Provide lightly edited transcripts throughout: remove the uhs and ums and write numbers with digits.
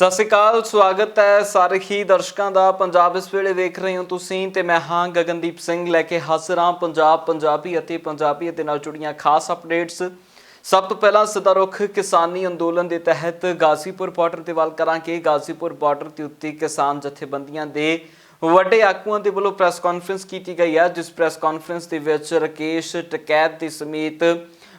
ਸਤਿ ਸ਼੍ਰੀ ਅਕਾਲ, ਸਵਾਗਤ ਹੈ ਸਾਰੇ ਹੀ ਦਰਸ਼ਕਾਂ ਦਾ। ਪੰਜਾਬ ਇਸ ਵੇਲੇ ਵੇਖ ਰਹੇ ਹੋ ਤੁਸੀਂ ਤੇ ਮੈਂ ਹਾਂ ਗਗਨਦੀਪ ਸਿੰਘ ਲੈ ਕੇ ਹਾਜ਼ਰ ਹਾਂ ਪੰਜਾਬ ਪੰਜਾਬੀ ਅਤੇ ਨਾਲ ਜੁੜੀਆਂ ਖਾਸ ਅਪਡੇਟਸ। ਸਭ ਤੋਂ ਪਹਿਲਾਂ ਸਿੱਧਾ ਰੁਖ ਕਿਸਾਨੀ ਅੰਦੋਲਨ ਦੇ ਤਹਿਤ ਗਾਜ਼ੀਪੁਰ ਬਾਰਡਰ ਤੇ ਵੱਲ ਕਰਾਂਗੇ। ਗਾਜ਼ੀਪੁਰ ਬਾਰਡਰ ਤੇ ਉੱਤੇ ਕਿਸਾਨ ਜਥੇਬੰਦੀਆਂ ਦੇ ਵੱਡੇ ਆਗੂਆਂ ਦੇ ਵੱਲੋਂ ਪ੍ਰੈਸ ਕਾਨਫਰੰਸ ਕੀਤੀ ਗਈ ਹੈ, ਜਿਸ ਪ੍ਰੈਸ ਕਾਨਫਰੰਸ ਦੇ ਵਿੱਚ ਰਾਕੇਸ਼ ਟਕੈਤ ਦੇ ਸਮੇਤ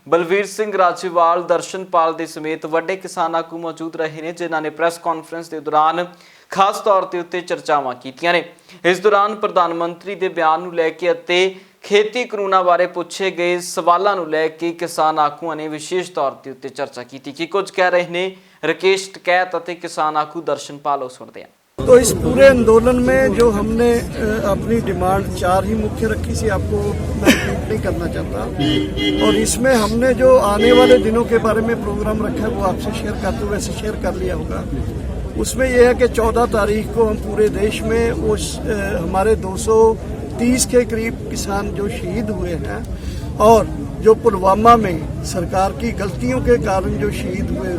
बलवीर सिंह राजेवाल दर्शनपाल ਦੇ ਸਮੇਤ ਵੱਡੇ ਕਿਸਾਨ ਆਗੂ ਮੌਜੂਦ ਰਹੇ ਨੇ, ਜਿਨ੍ਹਾਂ ਨੇ ਪ੍ਰੈਸ ਕਾਨਫਰੰਸ ਦੇ ਦੌਰਾਨ ਖਾਸ ਤੌਰ ਤੇ ਉੱਤੇ ਚਰਚਾਵਾਂ ਕੀਤੀਆਂ ਨੇ। ਇਸ ਦੌਰਾਨ ਪ੍ਰਧਾਨ ਮੰਤਰੀ ਦੇ ਬਿਆਨ ਨੂੰ ਲੈ ਕੇ ਅਤੇ ਖੇਤੀ ਕਾਨੂੰਨਾਂ ਬਾਰੇ ਪੁੱਛੇ ਗਏ ਸਵਾਲਾਂ ਨੂੰ ਲੈ ਕੇ ਕਿਸਾਨ ਆਗੂਆਂ ਨੇ ਵਿਸ਼ੇਸ਼ ਤੌਰ ਤੇ ਉੱਤੇ ਚਰਚਾ ਕੀਤੀ। ਕੀ ਕੁਝ ਕਹਿ ਰਹੇ ਨੇ ਰਾਕੇਸ਼ ਟਕੈਤ ਅਤੇ ਕਿਸਾਨ ਆਗੂ ਦर्शनपाल, ਸੁਣਦੇ हैं। तो इस पूरे आंदोलन में जो हमने अपनी डिमांड 4 ही मुख्य रखी थी, आपको मैं रिपीट नहीं करना चाहता, और इसमें हमने जो आने वाले दिनों के बारे में प्रोग्राम रखा है वो आपसे शेयर करते हुए वैसे शेयर कर लिया होगा। उसमें यह है कि 14 तारीख को हम पूरे देश में वो हमारे 230 के करीब किसान जो शहीद हुए हैं और जो पुलवामा में सरकार की गलतियों के कारण जो शहीद हुए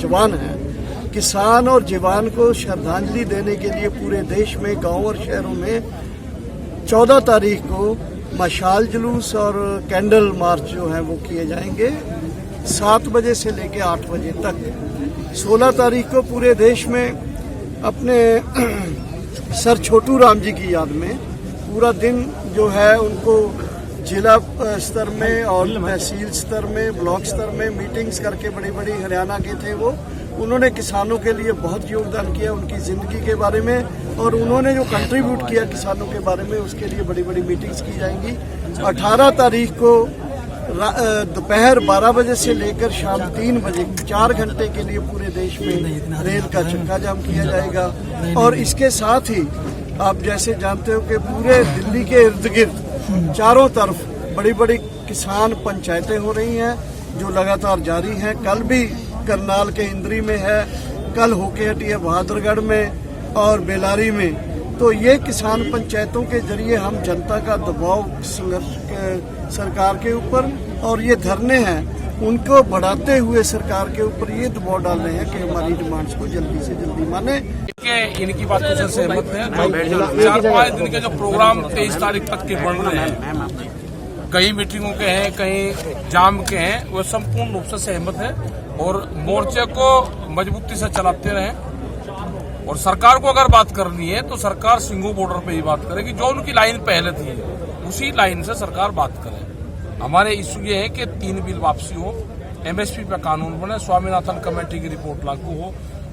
जवान हैं, किसान और जवान को श्रद्धांजलि देने के लिए पूरे देश में गांव और शहरों में 14 तारीख को मशाल जुलूस और कैंडल मार्च जो है वो किए जाएंगे 7 बजे से लेकर 8 बजे तक। 16 तारीख को पूरे देश में अपने सर छोटू राम जी की याद में पूरा दिन जो है उनको जिला स्तर में और तहसील स्तर में, ब्लॉक स्तर में मीटिंग्स करके बड़ी बड़ी हरियाणा के थे वो, उन्होंने किसानों के लिए बहुत योगदान किया, उनकी ज़िंदगी के बारे में और उन्होंने जो कंट्रीब्यूट किया किसानों के बारे में, उसके लिए बड़ी बड़ी मीटिंग्स की जाएंगी। 18 तारीख को दोपहर 12 बजे से लेकर शाम 3 बजे 4 घंटे के लिए पूरे देश में रेल का चक्का जाम किया जाएगा। और इसके साथ ही आप जैसे जानते हो कि पूरे दिल्ली के इर्द गिर्द चारों तरफ बड़ी बड़ी किसान पंचायतें हो रही हैं जो लगातार जारी हैं। कल भी करनाल के इंद्री में है, कल होके हटी है बहादुरगढ़ में और बेलारी में। तो ये किसान पंचायतों के जरिए हम जनता का दबाव संघर्ष सरकार के ऊपर और ये धरने हैं उनको बढ़ाते हुए सरकार के ऊपर ये दबाव डाल रहे हैं कि हमारी डिमांड्स को जल्दी से जल्दी माने। इनकी बात से सहमत है। 4-5 दिन के जो प्रोग्राम 23 तारीख तक के बन रहे हैं, कई मीटिंगों के हैं, कई जाम के हैं, वो संपूर्ण रूप से सहमत है और मोर्चे को मजबूती से चलाते रहे। और सरकार को अगर बात करनी है तो सरकार सिंघू बॉर्डर पे ही बात करेगी, जो उनकी लाइन पहले थी उसी लाइन से सरकार बात करे। हमारे इश्यू ये है कि 3 बिल वापसी हो, MSP पे कानून बने, स्वामीनाथन कमेटी की रिपोर्ट लागू हो,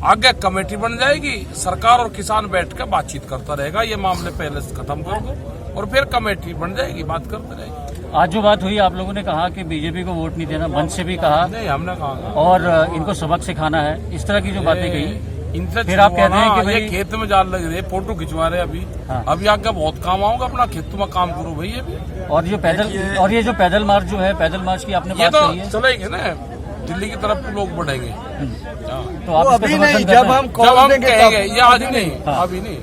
आगे कमेटी बन जाएगी, सरकार और किसान बैठ कर बातचीत करता रहेगा, ये मामले पहले से खत्म कर दो और फिर कमेटी बन जाएगी, बात करते रहेगी। आज जो बात हुई, आप लोगों ने कहा कि बीजेपी को वोट नहीं देना, मंच से भी कहा, नहीं हमने कहा, और इनको सबक सिखाना है, इस तरह की जो बातें कही, इनसे फिर आप कहते हैं कि ये खेत में जाल लग रहे, फोटो खिंचवा रहे अभी। हाँ। अभी आगे बहुत काम आऊंगा, अपना खेत में काम करो भाई अभी। और ये जो पैदल मार्च जो है, पैदल मार्च की आपने ये बात तो कही है, चलेगी ना, दिल्ली की तरफ लोग बढ़ेंगे। तो आप अभी नहीं, जब हम कहेंगे, ये आज नहीं, अभी नहीं।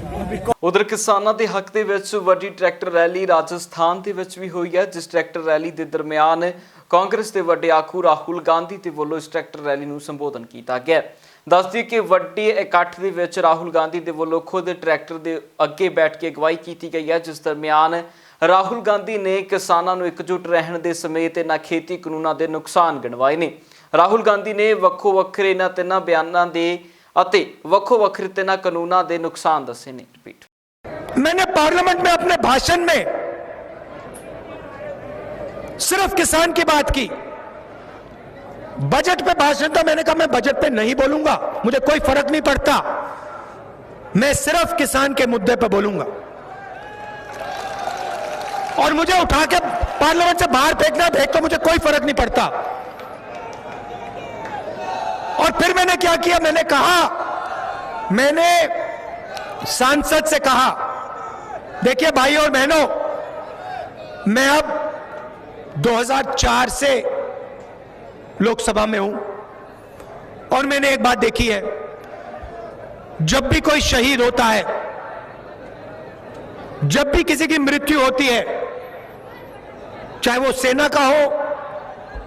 ਉਧਰ ਕਿਸਾਨਾਂ ਦੇ ਹੱਕ ਦੇ ਵਿੱਚ ਵੱਡੀ ਟਰੈਕਟਰ ਰੈਲੀ ਰਾਜਸਥਾਨ ਦੇ ਵਿੱਚ ਵੀ ਹੋਈ ਹੈ, ਜਿਸ ਟਰੈਕਟਰ ਰੈਲੀ ਦੇ ਦਰਮਿਆਨ ਕਾਂਗਰਸ ਦੇ ਵੱਡੇ ਆਗੂ ਰਾਹੁਲ ਗਾਂਧੀ ਦੇ ਵੱਲੋਂ ਇਸ ਟਰੈਕਟਰ ਰੈਲੀ ਨੂੰ ਸੰਬੋਧਨ ਕੀਤਾ ਗਿਆ। ਦੱਸਦੀ ਕਿ ਵੱਡੇ ਇਕੱਠ ਦੇ ਵਿੱਚ ਰਾਹੁਲ ਗਾਂਧੀ ਦੇ ਵੱਲੋਂ ਖੁਦ ਟਰੈਕਟਰ ਦੇ ਅੱਗੇ ਬੈਠ ਕੇ ਅਗਵਾਈ ਕੀਤੀ ਗਈ ਹੈ, ਜਿਸ ਦਰਮਿਆਨ ਰਾਹੁਲ ਗਾਂਧੀ ਨੇ ਕਿਸਾਨਾਂ ਨੂੰ ਇਕਜੁੱਟ ਰਹਿਣ ਦੇ ਸਮੇਤ ਇਹਨਾਂ ਖੇਤੀ ਕਾਨੂੰਨਾਂ ਦੇ ਨੁਕਸਾਨ ਗਿਣਵਾਏ ਨੇ। ਰਾਹੁਲ ਗਾਂਧੀ ਨੇ ਵੱਖੋ ਵੱਖਰੇ ਇਹਨਾਂ 3 ਬਿਆਨਾਂ ਦੇ ਅਤੇ ਵੱਖੋ ਵੱਖਰੇ 3 ਕਾਨੂੰਨਾਂ ਦੇ ਨੁਕਸਾਨ ਦੱਸੇ ਨੇ। ਰਿਪੀਟ, मैंने पार्लियामेंट में अपने भाषण में सिर्फ किसान की बात की। बजट पे भाषण था, मैंने कहा मैं बजट पे नहीं बोलूंगा, मुझे कोई फर्क नहीं पड़ता, मैं सिर्फ किसान के मुद्दे पे बोलूंगा। और मुझे उठा के पार्लियामेंट से बाहर फेंकना, फेंक तो मुझे कोई फर्क नहीं पड़ता। और फिर मैंने क्या किया, मैंने सांसद से कहा, देखिए भाई और बहनों, मैं अब 2004 से लोकसभा में हूं और मैंने एक बात देखी है, जब भी कोई शहीद होता है, जब भी किसी की मृत्यु होती है, चाहे वो सेना का हो,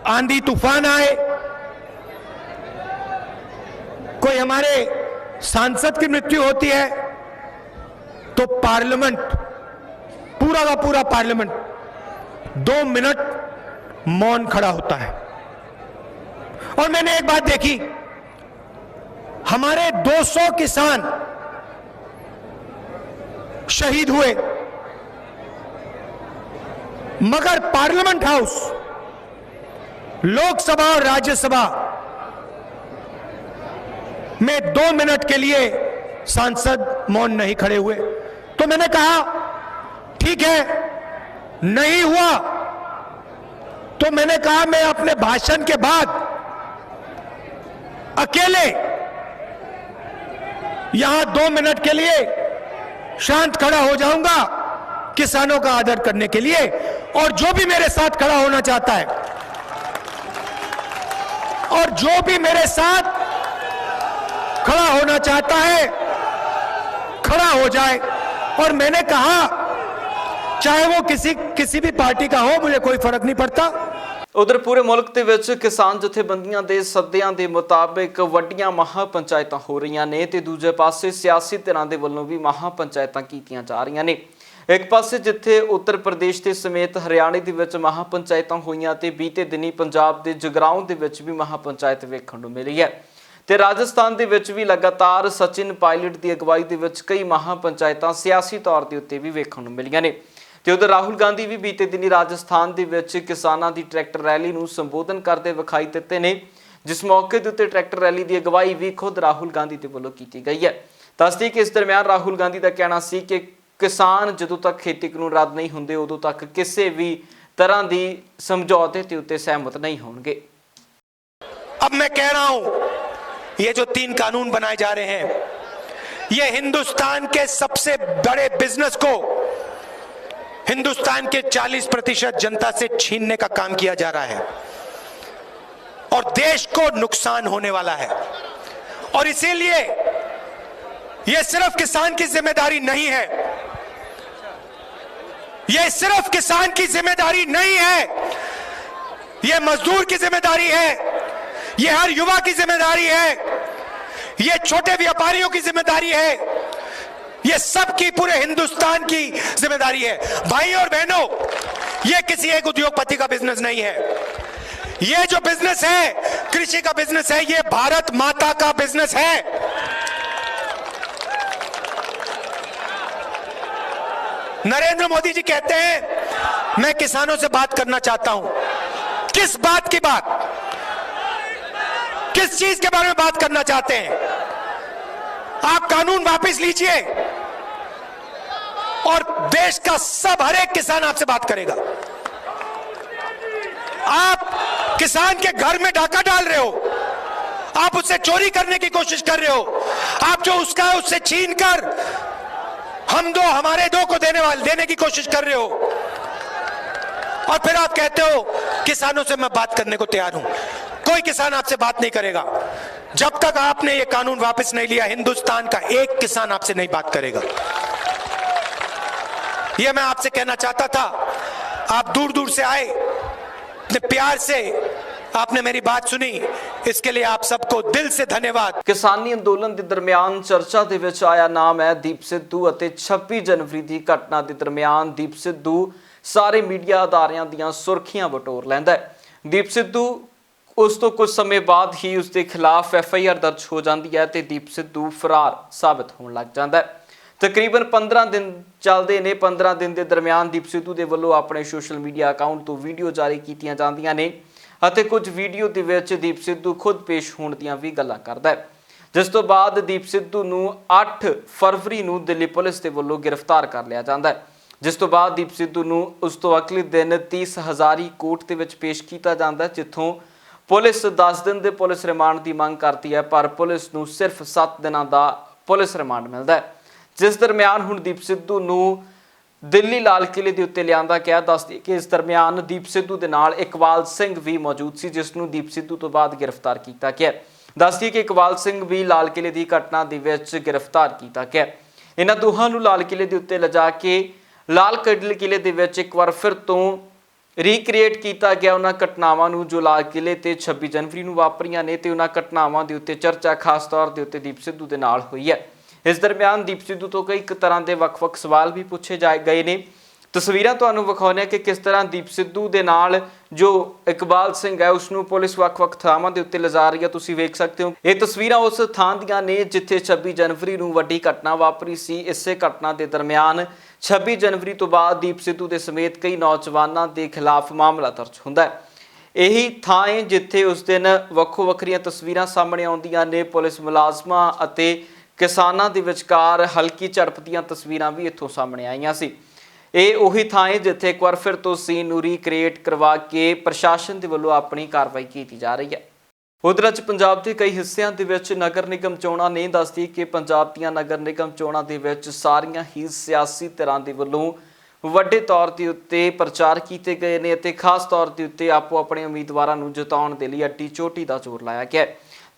आंधी तूफान आए, कोई हमारे सांसद की मृत्यु होती है तो पार्लियामेंट, पूरा का पूरा पार्लियामेंट 2 मिनट मौन खड़ा होता है। और मैंने एक बात देखी, हमारे 200 किसान शहीद हुए, मगर पार्लियामेंट हाउस, लोकसभा और राज्यसभा में 2 मिनट के लिए सांसद मौन नहीं खड़े हुए। तो मैंने कहा ठीक है, नहीं हुआ तो मैंने कहा मैं अपने भाषण के बाद अकेले यहां 2 मिनट के लिए शांत खड़ा हो जाऊंगा किसानों का आदर करने के लिए। और जो भी मेरे साथ खड़ा होना चाहता है, और जो भी मेरे साथ खड़ा होना चाहता है, खड़ा हो जाए। और मैंने कहा चाहे वो किसी भी पार्टी का हो, मुझे कोई फर्क नहीं पड़ता। उधर पूरे मुल्क ਦੇ ਵਿੱਚ ਕਿਸਾਨ ਜਥੇਬੰਦੀਆਂ ਦੇ ਸੱਦਿਆਂ ਦੇ ਮੁਤਾਬਿਕ ਵੱਡੀਆਂ ਮਹਾ ਪੰਚਾਇਤਾਂ ਹੋ ਰਹੀਆਂ ਨੇ ਤੇ ਦੂਜੇ ਪਾਸੇ ਸਿਆਸੀ ਧਿਰਾਂ ਦੇ ਵੱਲੋਂ ਵੀ ਮਹਾ ਪੰਚਾਇਤਾਂ ਕੀਤੀਆਂ ਜਾ ਰਹੀਆਂ ਨੇ। ਇੱਕ ਪਾਸੇ ਜਿੱਥੇ ਉੱਤਰ ਪ੍ਰਦੇਸ਼ ਦੇ ਸਮੇਤ ਹਰਿਆਣੇ ਦੇ ਵਿੱਚ ਮਹਾ ਪੰਚਾਇਤਾਂ ਹੋਈਆਂ ਤੇ ਬੀਤੇ ਦਿਨੀ ਪੰਜਾਬ ਦੇ ਜਗਰਾਉਂ ਦੇ ਵਿੱਚ ਵੀ ਮਹਾ ਪੰਚਾਇਤ ਵੇਖਣ ਨੂੰ ਮਿਲੀ ਹੈ ਤੇ ਰਾਜਸਥਾਨ ਦੇ ਵਿੱਚ ਵੀ ਲਗਾਤਾਰ ਸਚਿਨ ਪਾਇਲਟ ਦੀ ਅਗਵਾਈ ਦੇ ਵਿੱਚ ਕਈ ਮਹਾ ਪੰਚਾਇਤਾਂ ਸਿਆਸੀ ਤੌਰ ਦੇ ਉੱਤੇ ਵੀ ਵੇਖਣ ਨੂੰ ਮਿਲੀਆਂ ਨੇ। ਤੇ ਉਧਰ ਰਾਹੁਲ ਗਾਂਧੀ ਵੀ ਬੀਤੇ ਦਿਨੀ ਰਾਜਸਥਾਨ ਦੇ ਵਿੱਚ ਕਿਸਾਨਾਂ ਦੀ ਟਰੈਕਟਰ ਰੈਲੀ ਨੂੰ ਸੰਬੋਧਨ ਕਰਦੇ ਵਿਖਾਈ ਦਿੱਤੇ ਨੇ, ਜਿਸ ਮੌਕੇ ਦੇ ਉੱਤੇ ਟਰੈਕਟਰ ਰੈਲੀ ਦੀ ਅਗਵਾਈ ਵੀ ਖੁਦ ਰਾਹੁਲ ਗਾਂਧੀ ਦੇ ਵੱਲੋਂ ਕੀਤੀ ਗਈ ਹੈ। ਦੱਸਦੀ ਕਿ ਇਸ ਦਰਮਿਆਨ ਰਾਹੁਲ ਗਾਂਧੀ ਦਾ ਕਹਿਣਾ ਸੀ ਕਿ ਕਿਸਾਨ ਜਦੋਂ ਤੱਕ ਖੇਤੀ ਕਾਨੂੰਨ ਰੱਦ ਨਹੀਂ ਹੁੰਦੇ ਉਦੋਂ ਤੱਕ ਕਿਸੇ ਵੀ ਤਰ੍ਹਾਂ ਦੀ ਸਮਝੌਤੇ ਤੇ ਉੱਤੇ ਸਹਿਮਤ नहीं होंगे। अब मैं कह रहा हूं, ये जो 3 कानून बनाए जा रहे हैं, ये हिंदुस्तान के सबसे बड़े बिजनेस को हिंदुस्तान के 40% जनता से छीनने का काम किया जा रहा है और देश को नुकसान होने वाला है। और इसीलिए यह सिर्फ किसान की जिम्मेदारी नहीं है, यह सिर्फ किसान की जिम्मेदारी नहीं है, यह मजदूर की जिम्मेदारी है, यह हर युवा की जिम्मेदारी है, यह छोटे व्यापारियों की जिम्मेदारी है, यह सबकी पूरे हिंदुस्तान की जिम्मेदारी है। भाई और बहनों, यह किसी एक उद्योगपति का बिजनेस नहीं है, यह जो बिजनेस है कृषि का बिजनेस है, यह भारत माता का बिजनेस है। नरेंद्र मोदी जी कहते हैं मैं किसानों से बात करना चाहता हूं। किस बात की बात, किस चीज के बारे में बात करना चाहते हैं? आप कानून वापस लीजिए और देश का हर एक किसान आपसे बात करेगा। आप किसान के घर में डाका डाल रहे हो, आप उससे चोरी करने की कोशिश कर रहे हो, आप जो उसका है उससे छीन कर हम दो हमारे दो को देने की कोशिश कर रहे हो, और फिर आप कहते हो किसानों से मैं बात करने को तैयार हूं। कोई किसान आपसे बात नहीं करेगा जब तक आपने ये कानून वापस नहीं लिया। हिंदुस्तान का एक किसान आपसे नहीं बात करेगा। ये मैं आपसे कहना चाहता था। आप दूर दूर से आए, इतने प्यार से आपने मेरी बात सुनी, इसके लिए आप सबको दिल से धन्यवाद। किसानी अंदोलन के दरमियान चर्चा दे विच आया नाम है दीप सिद्धू ਅਤੇ 26 जनवरी की घटना के दरमियान दीप सिद्धू सारे मीडिया अदारियां ਦੀਆਂ सुर्खियां बटोर लैंदा है। दीप सिद्धू उस तो कुछ समय बाद ही उसके खिलाफ FIR दर्ज हो जाती है तो दीप सिद्धू फरार साबित होने लग जाता है। तकरीबन 15 दिन चलते ने। 15 दिन के दरमियान दीप सिद्धू के वलों अपने सोशल मीडिया अकाउंट तो वीडियो जारी कीतियां जांदियां ने ਅਤੇ कुछ वीडियो ਦੇ ਵਿੱਚ दीप सिद्धू खुद पेश होने ਦੀਆਂ ਵੀ ਗੱਲਾਂ ਕਰਦਾ ਹੈ, ਜਿਸ ਤੋਂ ਬਾਅਦ दीप सिद्धू ਨੂੰ 8 फरवरी ਨੂੰ ਦਿੱਲੀ ਪੁਲਿਸ ਦੇ ਵੱਲੋਂ ਗ੍ਰਿਫਤਾਰ ਕਰ ਲਿਆ ਜਾਂਦਾ ਹੈ, ਜਿਸ ਤੋਂ ਬਾਅਦ दीप सिद्धू ਨੂੰ ਉਸ ਤੋਂ ਅਗਲੇ ਦਿਨ 30 ਹਜ਼ਾਰੀ ਕੋਰਟ ਦੇ ਵਿੱਚ ਪੇਸ਼ ਕੀਤਾ ਜਾਂਦਾ ਹੈ, ਜਿੱਥੋਂ ਪੁਲਿਸ 10 ਦਿਨ ਦੇ ਪੁਲਿਸ ਰਿਮਾਂਡ ਦੀ ਮੰਗ ਕਰਦੀ ਹੈ, ਪਰ ਪੁਲਿਸ ਨੂੰ ਸਿਰਫ 7 ਦਿਨਾਂ ਦਾ ਪੁਲਿਸ ਰਿਮਾਂਡ ਮਿਲਦਾ ਹੈ। ਜਿਸ ਦਰਮਿਆਨ ਹੁਣ दीप सिद्धू ਨੂੰ दिल्ली लाल किले के उत्ते लियांदा गया। दस दी कि इस दरमियान दीप सिद्धू के नाल इकबाल सिंह भी मौजूद सी, जिसनूं दीप सिद्धू तो बाद गिरफ्तार किया गया। दस दी कि इकबाल सिंह भी लाल किले की घटना दे विच गिरफ्तार किया गया। इन्हां दोहां नूं लाल किले के उत्ते लिजा के लाल किले दे विच एक बार फिर तो ਰੀਕ੍ਰੀਏਟ ਕੀਤਾ ਗਿਆ ਉਹਨਾਂ ਘਟਨਾਵਾਂ ਨੂੰ ਜੋ ਲਾਲ ਕਿਲੇ ਤੇ 26 ਜਨਵਰੀ ਨੂੰ ਵਾਪਰੀਆਂ ਨੇ ਤੇ ਉਹਨਾਂ ਘਟਨਾਵਾਂ ਦੇ ਉੱਤੇ ਚਰਚਾ ਖਾਸ ਤੌਰ ਦੇ ਉੱਤੇ ਦੀਪ ਸਿੱਧੂ ਦੇ ਨਾਲ ਹੋਈ ਹੈ। ਇਸ ਦਰਮਿਆਨ ਦੀਪ ਸਿੱਧੂ ਤੋਂ ਕਈ ਤਰ੍ਹਾਂ ਦੇ ਵੱਖ-ਵੱਖ ਸਵਾਲ ਵੀ ਪੁੱਛੇ ਗਏ ਨੇ। ਤਸਵੀਰਾਂ ਤੁਹਾਨੂੰ ਵਿਖਾਉਂਦੇ ਹਾਂ ਕਿ ਕਿਸ ਤਰ੍ਹਾਂ ਦੀਪ ਸਿੱਧੂ ਦੇ ਨਾਲ ਜੋ ਇਕਬਾਲ ਸਿੰਘ ਹੈ ਉਸ ਨੂੰ ਪੁਲਿਸ ਵੱਖ-ਵੱਖ ਥਾਵਾਂ ਦੇ ਉੱਤੇ ਲਿਜਾ ਰਹੀ ਹੈ। ਤੁਸੀਂ ਵੇਖ ਸਕਦੇ ਹੋ ਇਹ ਤਸਵੀਰਾਂ ਉਸ ਥਾਂ ਦੀਆਂ ਨੇ ਜਿੱਥੇ 26 ਜਨਵਰੀ ਨੂੰ ਵੱਡੀ ਘਟਨਾ ਵਾਪਰੀ ਸੀ। ਇਸੇ ਘਟਨਾ ਦੇ ਦਰਮਿਆਨ 26 ਜਨਵਰੀ ਤੋਂ ਬਾਅਦ ਦੀਪ ਸਿੱਧੂ ਦੇ ਸਮੇਤ ਕਈ ਨੌਜਵਾਨਾਂ ਦੇ ਖਿਲਾਫ ਮਾਮਲਾ ਦਰਜ ਹੁੰਦਾ ਹੈ। ਇਹੀ ਥਾਂ ਹੈ ਜਿੱਥੇ ਉਸ ਦਿਨ ਵੱਖੋ-ਵੱਖਰੀਆਂ ਤਸਵੀਰਾਂ ਸਾਹਮਣੇ ਆਉਂਦੀਆਂ ਨੇ। ਪੁਲਿਸ ਮੁਲਾਜ਼ਮਾਂ ਅਤੇ ਕਿਸਾਨਾਂ ਦੇ ਵਿਚਕਾਰ ਹਲਕੀ ਝੜਪ ਦੀਆਂ ਤਸਵੀਰਾਂ ਵੀ ਇੱਥੋਂ ਸਾਹਮਣੇ ਆਈਆਂ ਸੀ। ਇਹ ਉਹੀ ਥਾਂ ਹੈ ਜਿੱਥੇ ਇੱਕ ਵਾਰ ਫਿਰ ਤੋਂ ਸੀਨ ਨੂੰ ਰੀਕ੍ਰੀਏਟ ਕਰਵਾ ਕੇ ਪ੍ਰਸ਼ਾਸਨ ਦੇ ਵੱਲੋਂ ਆਪਣੀ ਕਾਰਵਾਈ ਕੀਤੀ ਜਾ ਰਹੀ ਹੈ। ਉਧਰ ਅੱਜ ਪੰਜਾਬ ਦੇ ਕਈ ਹਿੱਸਿਆਂ ਦੇ ਵਿੱਚ ਨਗਰ ਨਿਗਮ ਚੋਣਾਂ ਨੇ। ਦੱਸਦੀ ਕਿ ਪੰਜਾਬ ਦੀਆਂ ਨਗਰ ਨਿਗਮ ਚੋਣਾਂ ਦੇ ਵਿੱਚ ਸਾਰੀਆਂ ਹੀ ਸਿਆਸੀ ਧਿਰਾਂ ਦੇ ਵੱਲੋਂ ਵੱਡੇ ਤੌਰ ਦੇ ਉੱਤੇ ਪ੍ਰਚਾਰ ਕੀਤੇ ਗਏ ਨੇ ਅਤੇ ਖਾਸ ਤੌਰ ਦੇ ਉੱਤੇ ਆਪੋ ਆਪਣੇ ਉਮੀਦਵਾਰਾਂ ਨੂੰ ਜਿਤਾਉਣ ਦੇ ਲਈ ਅੱਡੀ ਚੋਟੀ ਦਾ ਜ਼ੋਰ ਲਾਇਆ ਗਿਆ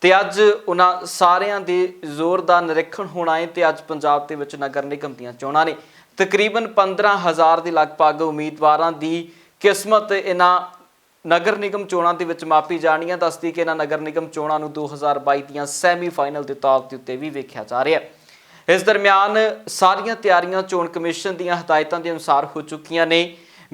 ਤੇ ਅੱਜ ਉਹਨਾਂ ਸਾਰਿਆਂ ਦੇ ਜ਼ੋਰ ਦਾ ਨਿਰੀਖਣ ਹੋਣਾ ਹੈ। ਤੇ ਅੱਜ ਪੰਜਾਬ ਦੇ ਵਿੱਚ ਨਗਰ ਨਿਗਮ ਦੀਆਂ ਚੋਣਾਂ ਨੇ। ਤਕਰੀਬਨ 15,000 ਦੇ ਲਗਭਗ ਉਮੀਦਵਾਰਾਂ ਦੀ ਕਿਸਮਤ ਇਹਨਾਂ ਨਗਰ ਨਿਗਮ ਚੋਣਾਂ ਦੇ ਵਿੱਚ ਮਾਪੀ ਜਾਣੀ ਹੈ। ਦੱਸਦੀ ਕਿ ਇਹਨਾਂ ਨਗਰ ਨਿਗਮ ਚੋਣਾਂ ਨੂੰ 2022 ਦੀਆਂ ਸੈਮੀਫਾਈਨਲ ਦੇ ਤੌਰ ਦੇ ਉੱਤੇ ਵੀ ਵੇਖਿਆ ਜਾ ਰਿਹਾ ਹੈ। ਇਸ ਦਰਮਿਆਨ ਸਾਰੀਆਂ ਤਿਆਰੀਆਂ ਚੋਣ ਕਮਿਸ਼ਨ ਦੀਆਂ ਹਦਾਇਤਾਂ ਦੇ ਅਨੁਸਾਰ ਹੋ ਚੁੱਕੀਆਂ ਨੇ।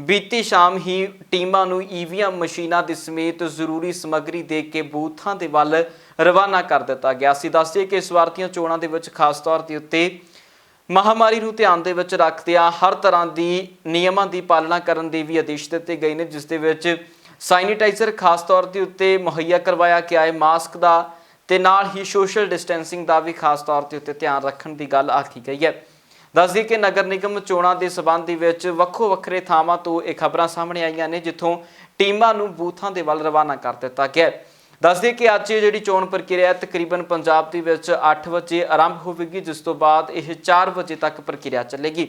ਬੀਤੀ ਸ਼ਾਮ ਹੀ ਟੀਮਾਂ ਨੂੰ ਈਵੀਐਮ ਮਸ਼ੀਨਾਂ ਦੇ ਸਮੇਤ ਜ਼ਰੂਰੀ ਸਮੱਗਰੀ ਦੇ ਕੇ ਬੂਥਾਂ ਦੇ ਵੱਲ ਰਵਾਨਾ ਕਰ ਦਿੱਤਾ ਗਿਆ ਸੀ। ਦੱਸਦੇ ਕਿ ਇਸ ਵਾਰ ਦੀਆਂ ਚੋਣਾਂ ਦੇ ਵਿੱਚ ਖਾਸ ਤੌਰ ਦੇ ਉੱਤੇ ਮਹਾਮਾਰੀ ਨੂੰ ਧਿਆਨ ਦੇ ਵਿੱਚ ਰੱਖਦਿਆਂ ਹਰ ਤਰ੍ਹਾਂ ਦੀ ਨਿਯਮਾਂ ਦੀ ਪਾਲਣਾ ਕਰਨ ਦੇ ਵੀ ਆਦੇਸ਼ ਦਿੱਤੇ ਗਏ ਨੇ, ਜਿਸ ਦੇ ਵਿੱਚ ਸੈਨੀਟਾਈਜ਼ਰ ਖਾਸ ਤੌਰ ਦੇ ਉੱਤੇ ਮੁਹੱਈਆ ਕਰਵਾਇਆ ਗਿਆ ਹੈ, ਮਾਸਕ ਦਾ ਤੇ ਨਾਲ ਹੀ ਸੋਸ਼ਲ ਡਿਸਟੈਂਸਿੰਗ ਦਾ ਵੀ ਖਾਸ ਤੌਰ ਦੇ ਉੱਤੇ ਧਿਆਨ ਰੱਖਣ ਦੀ ਗੱਲ ਆਖੀ ਗਈ ਹੈ। ਦੱਸਦੀ ਕਿ ਨਗਰ ਨਿਗਮ ਚੋਣਾਂ ਦੇ ਸਬੰਧ ਦੇ ਵਿੱਚ ਵੱਖੋ-ਵੱਖਰੇ ਥਾਵਾਂ ਤੋਂ ਇਹ ਖਬਰਾਂ ਸਾਹਮਣੇ ਆਈਆਂ ਨੇ ਜਿੱਥੋਂ ਟੀਮਾਂ ਨੂੰ ਬੂਥਾਂ ਦੇ ਵੱਲ ਰਵਾਨਾ ਕਰ ਦਿੱਤਾ ਗਿਆ। ਦੱਸਦੇ ਕਿ ਅੱਜ ਜਿਹੜੀ ਚੋਣ ਪ੍ਰਕਿਰਿਆ ਤਕਰੀਬਨ ਪੰਜਾਬ ਦੇ ਵਿੱਚ 8 ਵਜੇ ਆਰੰਭ ਹੋਵੇਗੀ, ਜਿਸ ਤੋਂ ਬਾਅਦ ਇਹ 4 ਵਜੇ ਤੱਕ ਪ੍ਰਕਿਰਿਆ ਚੱਲੇਗੀ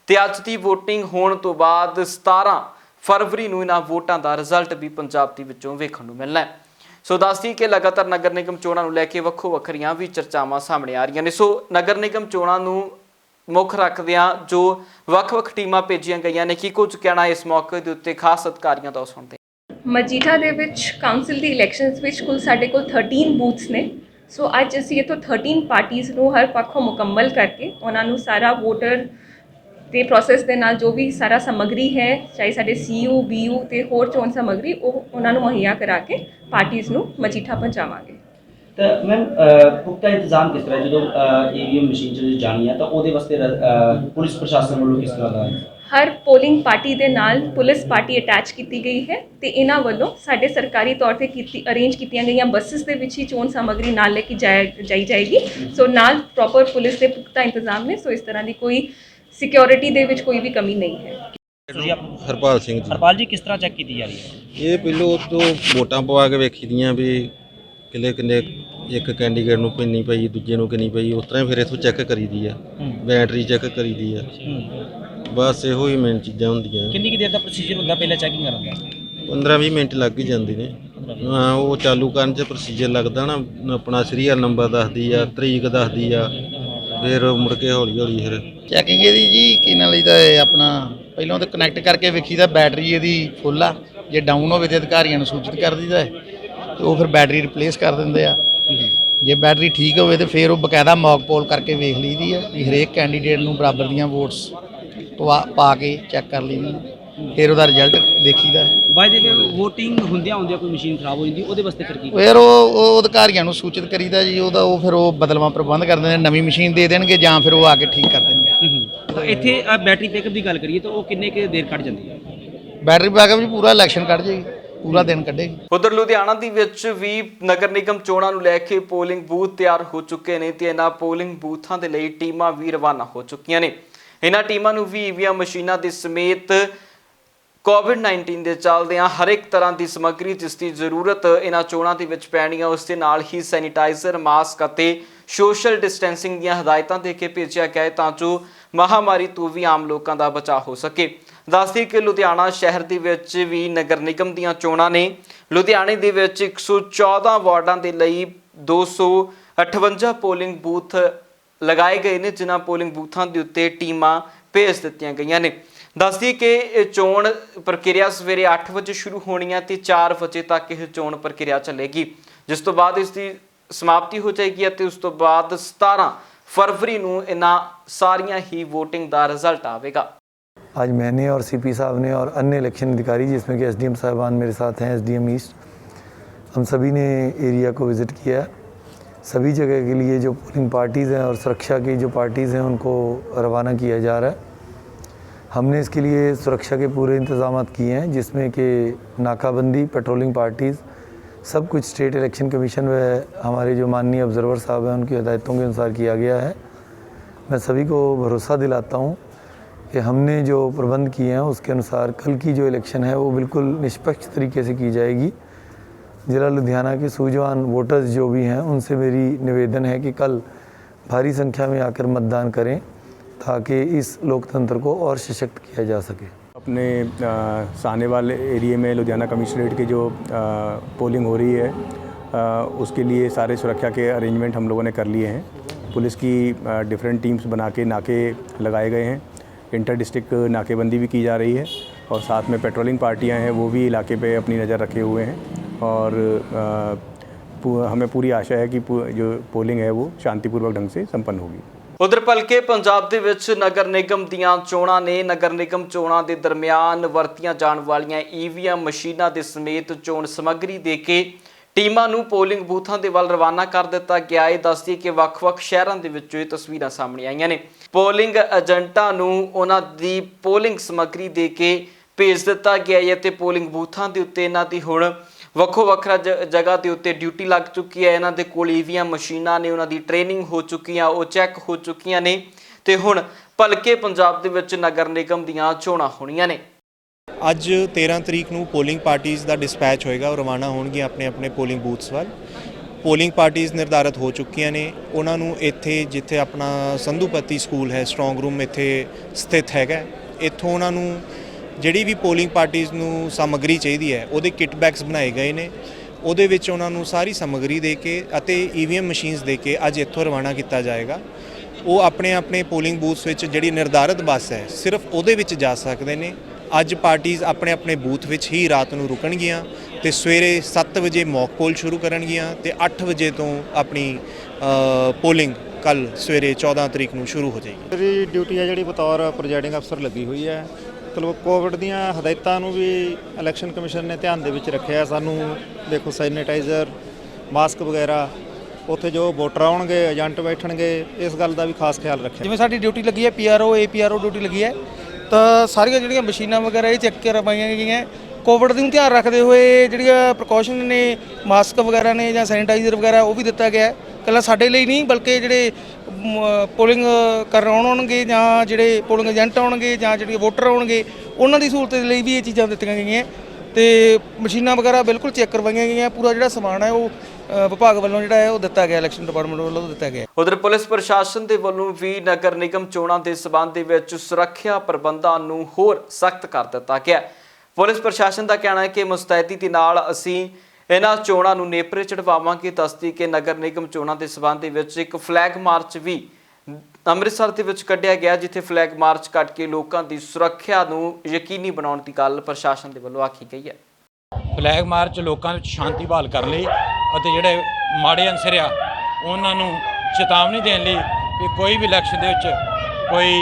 ਤੇ ਅੱਜ ਦੀ VOTING ਹੋਣ ਤੋਂ ਬਾਅਦ 17 ਫਰਵਰੀ ਨੂੰ ਇਹਨਾਂ ਵੋਟਾਂ ਦਾ ਰਿਜ਼ਲਟ ਵੀ ਪੰਜਾਬ ਦੇ ਵਿੱਚੋਂ ਵੇਖਣ ਨੂੰ ਮਿਲਣਾ ਹੈ। ਸੋ ਦੱਸਦੀ ਕਿ ਲਗਾਤਾਰ ਨਗਰ ਨਿਗਮ ਚੋਣਾਂ ਨੂੰ ਲੈ ਕੇ ਵੱਖੋ-ਵੱਖਰੀਆਂ ਵੀ ਚਰਚਾਵਾਂ ਸਾਹਮਣੇ ਆ ਰਹੀਆਂ ਨੇ। ਸੋ ਨਗਰ ਨਿਗਮ ਚੋਣਾਂ ਨੂੰ ਮੁੱਖ ਰੱਖਦਿਆਂ ਜੋ ਵੱਖ-ਵੱਖ ਟੀਮਾਂ ਭੇਜੀਆਂ ਗਈਆਂ ਨੇ, ਕੀ ਕੁਝ ਕਹਿਣਾ ਇਸ ਮੌਕੇ ਦੇ ਉੱਤੇ ਖਾਸ ਅਧਿਕਾਰੀਆਂ ਦਾ ਸੁਣਦੇ। ਮਜੀਠਾ ਦੇ ਵਿੱਚ ਕਾਉਂਸਲ ਦੀ ਇਲੈਕਸ਼ਨਸ ਵਿੱਚ ਕੁੱਲ ਸਾਡੇ ਕੋਲ 13 ਬੂਥਸ ਨੇ। ਸੋ ਅੱਜ ਅਸੀਂ ਇੱਥੋਂ 13 ਪਾਰਟੀਆਂ ਨੂੰ ਹਰ ਪੱਖੋਂ ਮੁਕੰਮਲ ਕਰਕੇ ਉਹਨਾਂ ਨੂੰ ਸਾਰਾ ਵੋਟਰ ਦੇ ਪ੍ਰੋਸੈਸ ਦੇ ਨਾਲ ਜੋ ਵੀ ਸਾਰਾ ਸਮੱਗਰੀ ਹੈ, ਚਾਹੇ ਸਾਡੇ CU BU ਤੇ ਹੋਰ ਚੋਣ ਸਮੱਗਰੀ, ਉਹ ਉਹਨਾਂ ਨੂੰ ਮੁਹੱਈਆ ਕਰਾ ਕੇ ਪਾਰਟੀਆਂ ਨੂੰ ਮਜੀਠਾ ਪਹੁੰਚਾਵਾਂਗੇ। ਤਾਂ ਮੈਮ ਪੁਖਤਾ ਇੰਤਜ਼ਾਮ ਕਿਸ ਤਰ੍ਹਾਂ ਜਦੋਂ EVM ਮਸ਼ੀਨ ਚ ਜਾਣੀ ਹੈ ਤਾਂ ਉਹਦੇ ਵਾਸਤੇ ਪੁਲਿਸ ਪ੍ਰਸ਼ਾਸਨ ਵੱਲੋਂ ਕਿਸ ਤਰ੍ਹਾਂ ਦਾ ਹਰ ਪੋਲਿੰਗ ਪਾਰਟੀ ਦੇ ਨਾਲ ਪੁਲਿਸ ਪਾਰਟੀ ਅਟੈਚ ਕੀਤੀ ਗਈ ਹੈ ਤੇ ਇਹਨਾਂ ਵੱਲੋਂ ਸਾਡੇ ਸਰਕਾਰੀ ਤੌਰ ਤੇ ਅਰੇਂਜ ਕੀਤੀਆਂ ਗਈਆਂ ਬੱਸਸ ਦੇ ਵਿੱਚ ਹੀ ਚੋਣ ਸਮੱਗਰੀ ਨਾਲ ਲੈ ਕੇ ਜਾਈ ਜਾਏਗੀ। ਸੋ ਨਾਲ ਪ੍ਰੋਪਰ ਪੁਲਿਸ ਦੇ ਪੁਖਤਾ ਇੰਤਜ਼ਾਮ ਨੇ। ਸੋ ਇਸ ਤਰ੍ਹਾਂ ਦੀ ਕੋਈ ਸਿਕਿਉਰਿਟੀ ਦੇ ਵਿੱਚ ਕੋਈ ਵੀ ਕਮੀ ਨਹੀਂ ਹੈ। ਹਰਪਾਲ ਸਿੰਘ ਜੀ। हरपाल जी किस तरह चेक की जा रही है? ਇਹ ਪਹਿਲੋਂ ਤੋਂ ਵੋਟਾਂ ਪਵਾ ਕੇ ਵੇਖੀ ਦੀਆਂ ਵੀ ਕਿੰਨੇ ਇੱਕ ਕੈਂਡੀਡੇਟ ਨੂੰ ਕਿੰਨੀ ਪਈ, ਦੂਜੇ ਨੂੰ ਕਿੰਨੀ ਪਈ, ਉਸ ਤਰ੍ਹਾਂ ਹੀ ਫਿਰ ਇੱਥੋਂ ਚੈੱਕ ਕਰੀਦੀ ਆ, ਬੈਟਰੀ ਚੈੱਕ ਕਰੀਦੀ ਆ। ਬਸ ਇਹੋ ਹੀ ਮੇਨ ਚੀਜ਼ਾਂ ਹੁੰਦੀਆਂ। कितनी की देर का प्रोसीजर होता पहले चेकिंग करने का? 15-20 ਮਿੰਟ ਲੱਗ ਹੀ ਜਾਂਦੇ ਨੇ। ਹਾਂ, ਉਹ ਚਾਲੂ ਕਰਨ 'ਚ ਪ੍ਰੋਸੀਜਰ ਲੱਗਦਾ ਨਾ, ਆਪਣਾ ਸੀਰੀਅਲ ਨੰਬਰ ਦੱਸਦੀ ਆ, ਤਰੀਕ ਦੱਸਦੀ ਆ, ਫਿਰ ਮੁੜ ਕੇ ਹੌਲੀ ਫਿਰ ਚੈਕਿੰਗ ਇਹਦੀ ਜੀ ਕੀ ਨਾਲ ਇਹਦਾ ਆਪਣਾ ਪਹਿਲਾਂ ਤਾਂ ਕਨੈਕਟ ਕਰਕੇ ਵੇਖੀਦਾ ਬੈਟਰੀ ਇਹਦੀ ਫੁੱਲ ਆ, ਜੇ ਡਾਊਨ ਹੋਵੇ ਤੇ ਅਧਿਕਾਰੀਆਂ ਨੂੰ ਸੂਚਿਤ ਕਰ ਦਈਦਾ ਤੇ ਉਹ ਫਿਰ ਬੈਟਰੀ ਰਿਪਲੇਸ ਕਰ ਦਿੰਦੇ ਆ। ਜੇ ਬੈਟਰੀ ਠੀਕ ਹੋਵੇ ਤੇ ਫਿਰ ਉਹ ਬਕਾਇਦਾ ਮੌਕ ਪੋਲ ਕਰਕੇ ਵੇਖ ਲਈਦੀ ਆ ਵੀ ਹਰੇਕ ਕੈਂਡੀਡੇਟ ਨੂੰ ਬਰਾਬਰ ਦੀਆਂ ਵੋਟਸ ਪਾ ਕੇ ਚੈੱਕ ਕਰ ਲਈਦੀ, ਫਿਰ ਉਹਦਾ ਰਿਜ਼ਲਟ ਦੇਖੀਦਾ। ਬਾਈ ਦੇ ਵੋਟਿੰਗ ਹੁੰਦਿਆਂ ਕੋਈ ਮਸ਼ੀਨ ਖਰਾਬ ਹੋ ਜਾਂਦੀ ਉਹਦੇ ਵਾਸਤੇ ਫਿਰ ਕੀ? ਫਿਰ ਉਹ ਅਧਿਕਾਰੀਆਂ ਨੂੰ ਸੂਚਿਤ ਕਰੀਦਾ ਜੀ, ਉਹਦਾ ਉਹ ਫਿਰ ਉਹ ਬਦਲਵਾਂ ਪ੍ਰਬੰਧ ਕਰ ਦਿੰਦੇ, ਨਵੀਂ ਮਸ਼ੀਨ ਦੇ ਦੇਣਗੇ ਜਾਂ ਫਿਰ ਉਹ ਆ ਕੇ ਠੀਕ ਕਰ ਦੇਣਗੇ। ਤਾਂ ਇੱਥੇ ਬੈਟਰੀ ਬੈਕਅਪ ਦੀ ਗੱਲ ਕਰੀਏ ਤਾਂ ਉਹ ਕਿੰਨੇ ਕੁ ਦੇਰ ਕੱਢ ਜਾਂਦੀ ਹੈ? ਬੈਟਰੀ ਬੈਕਅਪ ਜੀ ਪੂਰਾ ਇਲੈਕਸ਼ਨ ਕੱਢ ਜਾਏਗੀ, ਪੂਰਾ ਦਿਨ ਕੱਢੇਗੀ। ਉਧਰ ਲੁਧਿਆਣਾ ਦੇ ਵਿੱਚ ਵੀ ਨਗਰ ਨਿਗਮ ਚੋਣਾਂ ਨੂੰ ਲੈ ਕੇ ਪੋਲਿੰਗ ਬੂਥ ਤਿਆਰ ਹੋ ਚੁੱਕੇ ਨੇ ਤੇ ਇਹਨਾਂ ਪੋਲਿੰਗ ਬੂਥਾਂ ਦੇ ਲਈ ਟੀਮਾਂ ਵੀ ਰਵਾਨਾ ਹੋ ਚੁੱਕੀਆਂ ਨੇ। ਇਹਨਾਂ ਟੀਮਾਂ ਨੂੰ ਵੀ EVM ਮਸ਼ੀਨਾਂ ਦੇ ਸਮੇਤ COVID-19 ਦੇ ਚੱਲਦਿਆਂ ਹਰ ਇੱਕ ਤਰ੍ਹਾਂ ਦੀ ਸਮੱਗਰੀ ਜਿਸ ਦੀ ਜ਼ਰੂਰਤ ਇਹਨਾਂ ਚੋਣਾਂ ਦੇ ਵਿੱਚ ਪੈਣੀ ਹੈ, ਉਸ ਦੇ ਨਾਲ ਹੀ ਸੈਨੀਟਾਈਜ਼ਰ, ਮਾਸਕ ਅਤੇ ਸੋਸ਼ਲ ਡਿਸਟੈਂਸਿੰਗ ਦੀਆਂ ਹਦਾਇਤਾਂ ਦੇ ਕੇ ਭੇਜਿਆ ਗਿਆ ਤਾਂ ਜੋ ਮਹਾਮਾਰੀ ਤੋਂ ਵੀ ਆਮ ਲੋਕਾਂ ਦਾ ਬਚਾਅ ਹੋ ਸਕੇ। ਦੱਸਦੀ ਕਿ ਲੁਧਿਆਣਾ ਸ਼ਹਿਰ ਦੇ ਵਿੱਚ ਵੀ ਨਗਰ ਨਿਗਮ ਦੀਆਂ ਚੋਣਾਂ ਨੇ। ਲੁਧਿਆਣੇ ਦੇ ਵਿੱਚ 114 ਵਾਰਡਾਂ ਦੇ ਲਈ 258 ਪੋਲਿੰਗ ਬੂਥ ਲਗਾਏ ਗਏ ਨੇ, ਜਿਨ੍ਹਾਂ ਪੋਲਿੰਗ ਬੂਥਾਂ ਦੇ ਉੱਤੇ ਟੀਮਾਂ ਭੇਜ ਦਿੱਤੀਆਂ ਗਈਆਂ ਨੇ। ਦੱਸ ਦਈਏ ਕਿ ਇਹ ਚੋਣ ਪ੍ਰਕਿਰਿਆ ਸਵੇਰੇ 8 ਵਜੇ ਸ਼ੁਰੂ ਹੋਣੀ ਹੈ ਤੇ 4 ਵਜੇ ਤੱਕ ਇਹ ਚੋਣ ਪ੍ਰਕਿਰਿਆ ਚੱਲੇਗੀ, ਜਿਸ ਤੋਂ ਬਾਅਦ ਇਸ ਦੀ ਸਮਾਪਤੀ ਹੋ ਜਾਏਗੀ ਅਤੇ ਉਸ ਤੋਂ ਬਾਅਦ 17 फरवरी ਨੂੰ ਇਹਨਾਂ ਸਾਰੀਆਂ ਹੀ वोटिंग ਦਾ रिजल्ट आवेगा। आज मैंने और सीपी साहब ने और अन्य इलेक्शन अधिकारी, जिसमें कि एसडीएम साहबान मेरे साथ हैं, एसडीएम ईस्ट, हम सभी ने एरिया को विज़िट किया। सभी जगह के लिए जो पोलिंग पार्टीज़ हैं और सुरक्षा की जो पार्टीज़ हैं उनको रवाना किया जा रहा है। हमने इसके लिए सुरक्षा के पूरे इंतजाम किए हैं, जिसमें कि नाकाबंदी, पेट्रोलिंग पार्टीज़, सब कुछ स्टेट इलेक्शन कमीशन व हमारे जो माननीय ऑब्जर्वर साहब हैं उनकी हिदायतों के अनुसार किया गया है। मैं सभी को भरोसा दिलाता हूँ कि हमने जो प्रबंध किए हैं उसके अनुसार कल की जो इलेक्शन है वो बिल्कुल निष्पक्ष तरीके से की जाएगी। ज़िला लुधियाना के सूझवान वोटर्स जो भी हैं उनसे मेरी निवेदन है कि कल भारी संख्या में आकर मतदान करें ताकि इस लोकतंत्र को और सशक्त किया जा सके। अपने साने वाले एरिए में लुधियाना कमिश्नरेट की जो पोलिंग हो रही है उसके लिए सारे सुरक्षा के अरेंजमेंट हम लोगों ने कर लिए हैं। पुलिस की डिफरेंट टीम्स बना के नाके लगाए गए हैं, इंटर डिस्ट्रिक्ट नाकेबंदी भी की जा रही है और साथ में पेट्रोलिंग पार्टियां हैं वो भी इलाके पे अपनी नज़र रखे हुए हैं और हमें पूरी आशा है कि जो पोलिंग है वो शांतिपूर्वक ढंग से संपन्न होगी। उधर भलके पंजाब ਦੇ ਵਿੱਚ ਨਗਰ ਨਿਗਮ ਦੀਆਂ ਚੋਣਾਂ ਨੇ। ਨਗਰ ਨਿਗਮ ਚੋਣਾਂ ਦੇ ਦਰਮਿਆਨ ਵਰਤੀਆਂ ਜਾਣ ਵਾਲੀਆਂ ਈਵੀਐਮ ਮਸ਼ੀਨਾਂ ਦੇ ਸਮੇਤ ਚੋਣ ਸਮੱਗਰੀ ਦੇ ਕੇ ਟੀਮਾਂ ਨੂੰ ਪੋਲਿੰਗ ਬੂਥਾਂ ਦੇ ਵੱਲ ਰਵਾਨਾ ਕਰ ਦਿੱਤਾ ਗਿਆ ਹੈ। ਦੱਸਦੀ ਕਿ ਵੱਖ-ਵੱਖ ਸ਼ਹਿਰਾਂ ਦੇ ਵਿੱਚੋਂ ਇਹ ਤਸਵੀਰਾਂ ਸਾਹਮਣੇ ਆਈਆਂ ਨੇ। ਪੋਲਿੰਗ ਏਜੰਟਾਂ ਨੂੰ ਉਹਨਾਂ ਦੀ ਪੋਲਿੰਗ ਸਮੱਗਰੀ ਦੇ ਕੇ ਭੇਜ ਦਿੱਤਾ ਗਿਆ ਹੈ ਤੇ ਪੋਲਿੰਗ ਬੂਥਾਂ ਦੇ ਉੱਤੇ ਇਹਨਾਂ ਦੀ ਹੁਣ ਵੱਖੋ ਵੱਖਰਾ ਜਗ੍ਹਾ ਦੇ ਉੱਤੇ ਡਿਊਟੀ ਲੱਗ ਚੁੱਕੀ ਹੈ। ਇਹਨਾਂ ਦੇ ਕੋਲ ਈਵੀਐਮ ਮਸ਼ੀਨਾਂ ਨੇ, ਉਹਨਾਂ ਦੀ ਟ੍ਰੇਨਿੰਗ ਹੋ ਚੁੱਕੀਆਂ, ਉਹ ਚੈੱਕ ਹੋ ਚੁੱਕੀਆਂ ਨੇ ਤੇ ਹੁਣ ਭਲਕੇ ਪੰਜਾਬ ਦੇ ਵਿੱਚ ਨਗਰ ਨਿਗਮ ਦੀਆਂ ਚੋਣਾਂ ਹੋਣੀਆਂ ਨੇ। ਅੱਜ 13 ਤਰੀਕ ਨੂੰ ਪੋਲਿੰਗ ਪਾਰਟੀਜ਼ ਦਾ ਡਿਸਪੈਚ ਹੋਏਗਾ, ਉਹ ਰਵਾਨਾ ਹੋਣਗੀਆਂ ਆਪਣੇ ਆਪਣੇ ਪੋਲਿੰਗ ਬੂਥਸ ਵੱਲ। ਪੋਲਿੰਗ ਪਾਰਟੀਜ਼ ਨਿਰਧਾਰਿਤ ਹੋ ਚੁੱਕੀਆਂ ਨੇ। ਉਹਨਾਂ ਨੂੰ ਇੱਥੇ ਜਿੱਥੇ ਆਪਣਾ ਸੰਧੂਪਤੀ ਸਕੂਲ ਹੈ, ਸਟਰੋਂਗ ਰੂਮ ਇੱਥੇ ਸਥਿਤ ਹੈਗਾ, ਇੱਥੋਂ ਉਹਨਾਂ ਨੂੰ ਜਿਹੜੀ ਵੀ ਪੋਲਿੰਗ ਪਾਰਟੀਜ਼ ਨੂੰ ਸਮੱਗਰੀ ਚਾਹੀਦੀ ਹੈ ਉਹਦੇ ਕਿੱਟ ਬੈਗਸ ਬਣਾਏ ਗਏ ਨੇ। ਉਹਦੇ ਵਿੱਚ ਉਹਨਾਂ ਨੂੰ ਸਾਰੀ ਸਮੱਗਰੀ ਦੇ ਕੇ ਅਤੇ ਈਵੀਐਮ ਮਸ਼ੀਨਸ ਦੇ ਕੇ ਅੱਜ ਇੱਥੋਂ ਰਵਾਨਾ ਕੀਤਾ ਜਾਏਗਾ। ਉਹ ਆਪਣੇ ਆਪਣੇ ਪੋਲਿੰਗ ਬੂਥਸ ਵਿੱਚ ਜਿਹੜੀ ਨਿਰਧਾਰਿਤ ਬੱਸ ਹੈ ਸਿਰਫ ਉਹਦੇ ਵਿੱਚ ਜਾ ਸਕਦੇ ਨੇ। ਅੱਜ ਪਾਰਟੀਜ਼ ਆਪਣੇ ਆਪਣੇ ਬੂਥ ਵਿੱਚ ਹੀ ਰਾਤ ਨੂੰ ਰੁਕਣਗੀਆਂ ਤੇ ਸਵੇਰੇ 7 ਵਜੇ ਮੌਕ ਪੋਲ ਸ਼ੁਰੂ ਕਰਨਗੀਆਂ ਤੇ 8 ਵਜੇ ਤੋਂ ਆਪਣੀ ਪੋਲਿੰਗ ਕੱਲ ਸਵੇਰੇ 14 ਤਰੀਕ ਨੂੰ ਸ਼ੁਰੂ ਹੋ ਜਾਏਗੀ। ਮੇਰੀ ਡਿਊਟੀ ਹੈ ਜਿਹੜੀ ਬਤੌਰ ਪ੍ਰੈਜ਼ਾਈਡਿੰਗ ਅਫਸਰ ਲੱਗੀ ਹੋਈ ਹੈ। ਮਤਲਬ ਕੋਵਿਡ ਦੀਆਂ ਹਦਾਇਤਾਂ ਨੂੰ ਵੀ ਇਲੈਕਸ਼ਨ ਕਮਿਸ਼ਨ ਨੇ ਧਿਆਨ ਦੇ ਵਿੱਚ ਰੱਖਿਆ। ਸਾਨੂੰ ਦੇਖੋ ਸੈਨੀਟਾਈਜ਼ਰ, ਮਾਸਕ ਵਗੈਰਾ, ਉੱਥੇ ਜੋ ਵੋਟਰ ਆਉਣਗੇ, ਏਜੰਟ ਬੈਠਣਗੇ, ਇਸ ਗੱਲ ਦਾ ਵੀ ਖਾਸ ਖਿਆਲ ਰੱਖਿਆ। ਜਿਵੇਂ ਸਾਡੀ ਡਿਊਟੀ ਲੱਗੀ ਹੈ ਪੀਆਰਓ ਏਪੀਆਰਓ ਡਿਊਟੀ ਲੱਗੀ ਹੈ ਤਾਂ ਸਾਰੀਆਂ ਜਿਹੜੀਆਂ ਮਸ਼ੀਨਾਂ ਵਗੈਰਾ ਇਹ ਚੈੱਕ ਕਰਵਾਈਆਂ ਗਈਆਂ। ਕੋਵਿਡ ਨੂੰ ਧਿਆਨ ਰੱਖਦੇ ਹੋਏ ਜਿਹੜੀਆਂ ਪ੍ਰੀਕਾਸ਼ਨ ਨੇ, ਮਾਸਕ ਵਗੈਰਾ ਨੇ ਜਾਂ ਸੈਨੀਟਾਈਜ਼ਰ ਵਗੈਰਾ ਉਹ ਵੀ ਦਿੱਤਾ ਗਿਆ। ਇਕੱਲਾ ਸਾਡੇ ਲਈ ਨਹੀਂ ਬਲਕਿ ਜਿਹੜੇ ਪੋਲਿੰਗ ਕਰਾਉਣ ਆਉਣਗੇ ਜਾਂ ਜਿਹੜੇ ਪੋਲਿੰਗ ਏਜੰਟ ਆਉਣਗੇ ਜਾਂ ਜਿਹੜੇ ਵੋਟਰ ਆਉਣਗੇ ਉਹਨਾਂ ਦੀ ਸਹੂਲਤ ਦੇ ਲਈ ਵੀ ਇਹ ਚੀਜ਼ਾਂ ਦਿੱਤੀਆਂ ਗਈਆਂ ਤੇ ਮਸ਼ੀਨਾਂ ਵਗੈਰਾ ਬਿਲਕੁਲ ਚੈੱਕ ਕਰਵਾਈਆਂ ਗਈਆਂ। ਪੂਰਾ ਜਿਹੜਾ ਸਮਾਨ ਹੈ ਉਹ ਵਿਭਾਗ ਵੱਲੋਂ ਜਿਹੜਾ ਹੈ ਉਹ ਦਿੱਤਾ ਗਿਆ, ਇਲੈਕਸ਼ਨ ਡਿਪਾਰਟਮੈਂਟ ਵੱਲੋਂ ਦਿੱਤਾ ਗਿਆ। ਉਧਰ ਪੁਲਿਸ ਪ੍ਰਸ਼ਾਸਨ ਦੇ ਵੱਲੋਂ ਵੀ ਨਗਰ ਨਿਗਮ ਚੋਣਾਂ ਦੇ ਸਬੰਧ ਦੇ ਵਿੱਚ ਸੁਰੱਖਿਆ ਪ੍ਰਬੰਧਾਂ ਨੂੰ ਹੋਰ ਸਖਤ ਕਰ ਦਿੱਤਾ ਗਿਆ। ਪੁਲਿਸ ਪ੍ਰਸ਼ਾਸਨ ਦਾ ਕਹਿਣਾ ਹੈ ਕਿ ਮੁਸਤੈਦੀ ਦੇ ਨਾਲ ਅਸੀਂ ਇਹਨਾਂ ਚੋਣਾਂ ਨੂੰ ਨੇਪਰੇ ਚੜਵਾਵਾਂਗੇ। ਦੱਸਦੀ ਕਿ ਨਗਰ ਨਿਗਮ ਚੋਣਾਂ ਦੇ ਸਬੰਧ ਦੇ ਵਿੱਚ ਇੱਕ ਫਲੈਗ ਮਾਰਚ ਵੀ ਅੰਮ੍ਰਿਤਸਰ ਦੇ ਵਿੱਚ ਕੱਢਿਆ ਗਿਆ, ਜਿੱਥੇ ਫਲੈਗ ਮਾਰਚ ਕੱਢ ਕੇ ਲੋਕਾਂ ਦੀ ਸੁਰੱਖਿਆ ਨੂੰ ਯਕੀਨੀ ਬਣਾਉਣ ਦੀ ਗੱਲ ਪ੍ਰਸ਼ਾਸਨ ਦੇ ਵੱਲੋਂ ਆਖੀ ਗਈ ਹੈ। ਫਲੈਗ ਮਾਰਚ ਲੋਕਾਂ ਵਿੱਚ ਸ਼ਾਂਤੀ ਬਹਾਲ ਕਰਨ ਲਈ ਅਤੇ ਜਿਹੜੇ ਮਾੜੇ ਅਨਸਰ ਆ ਉਹਨਾਂ ਨੂੰ ਚੇਤਾਵਨੀ ਦੇਣ ਲਈ ਕਿ ਕੋਈ ਵੀ ਇਲੈਕਸ਼ਨ ਦੇ ਵਿੱਚ ਕੋਈ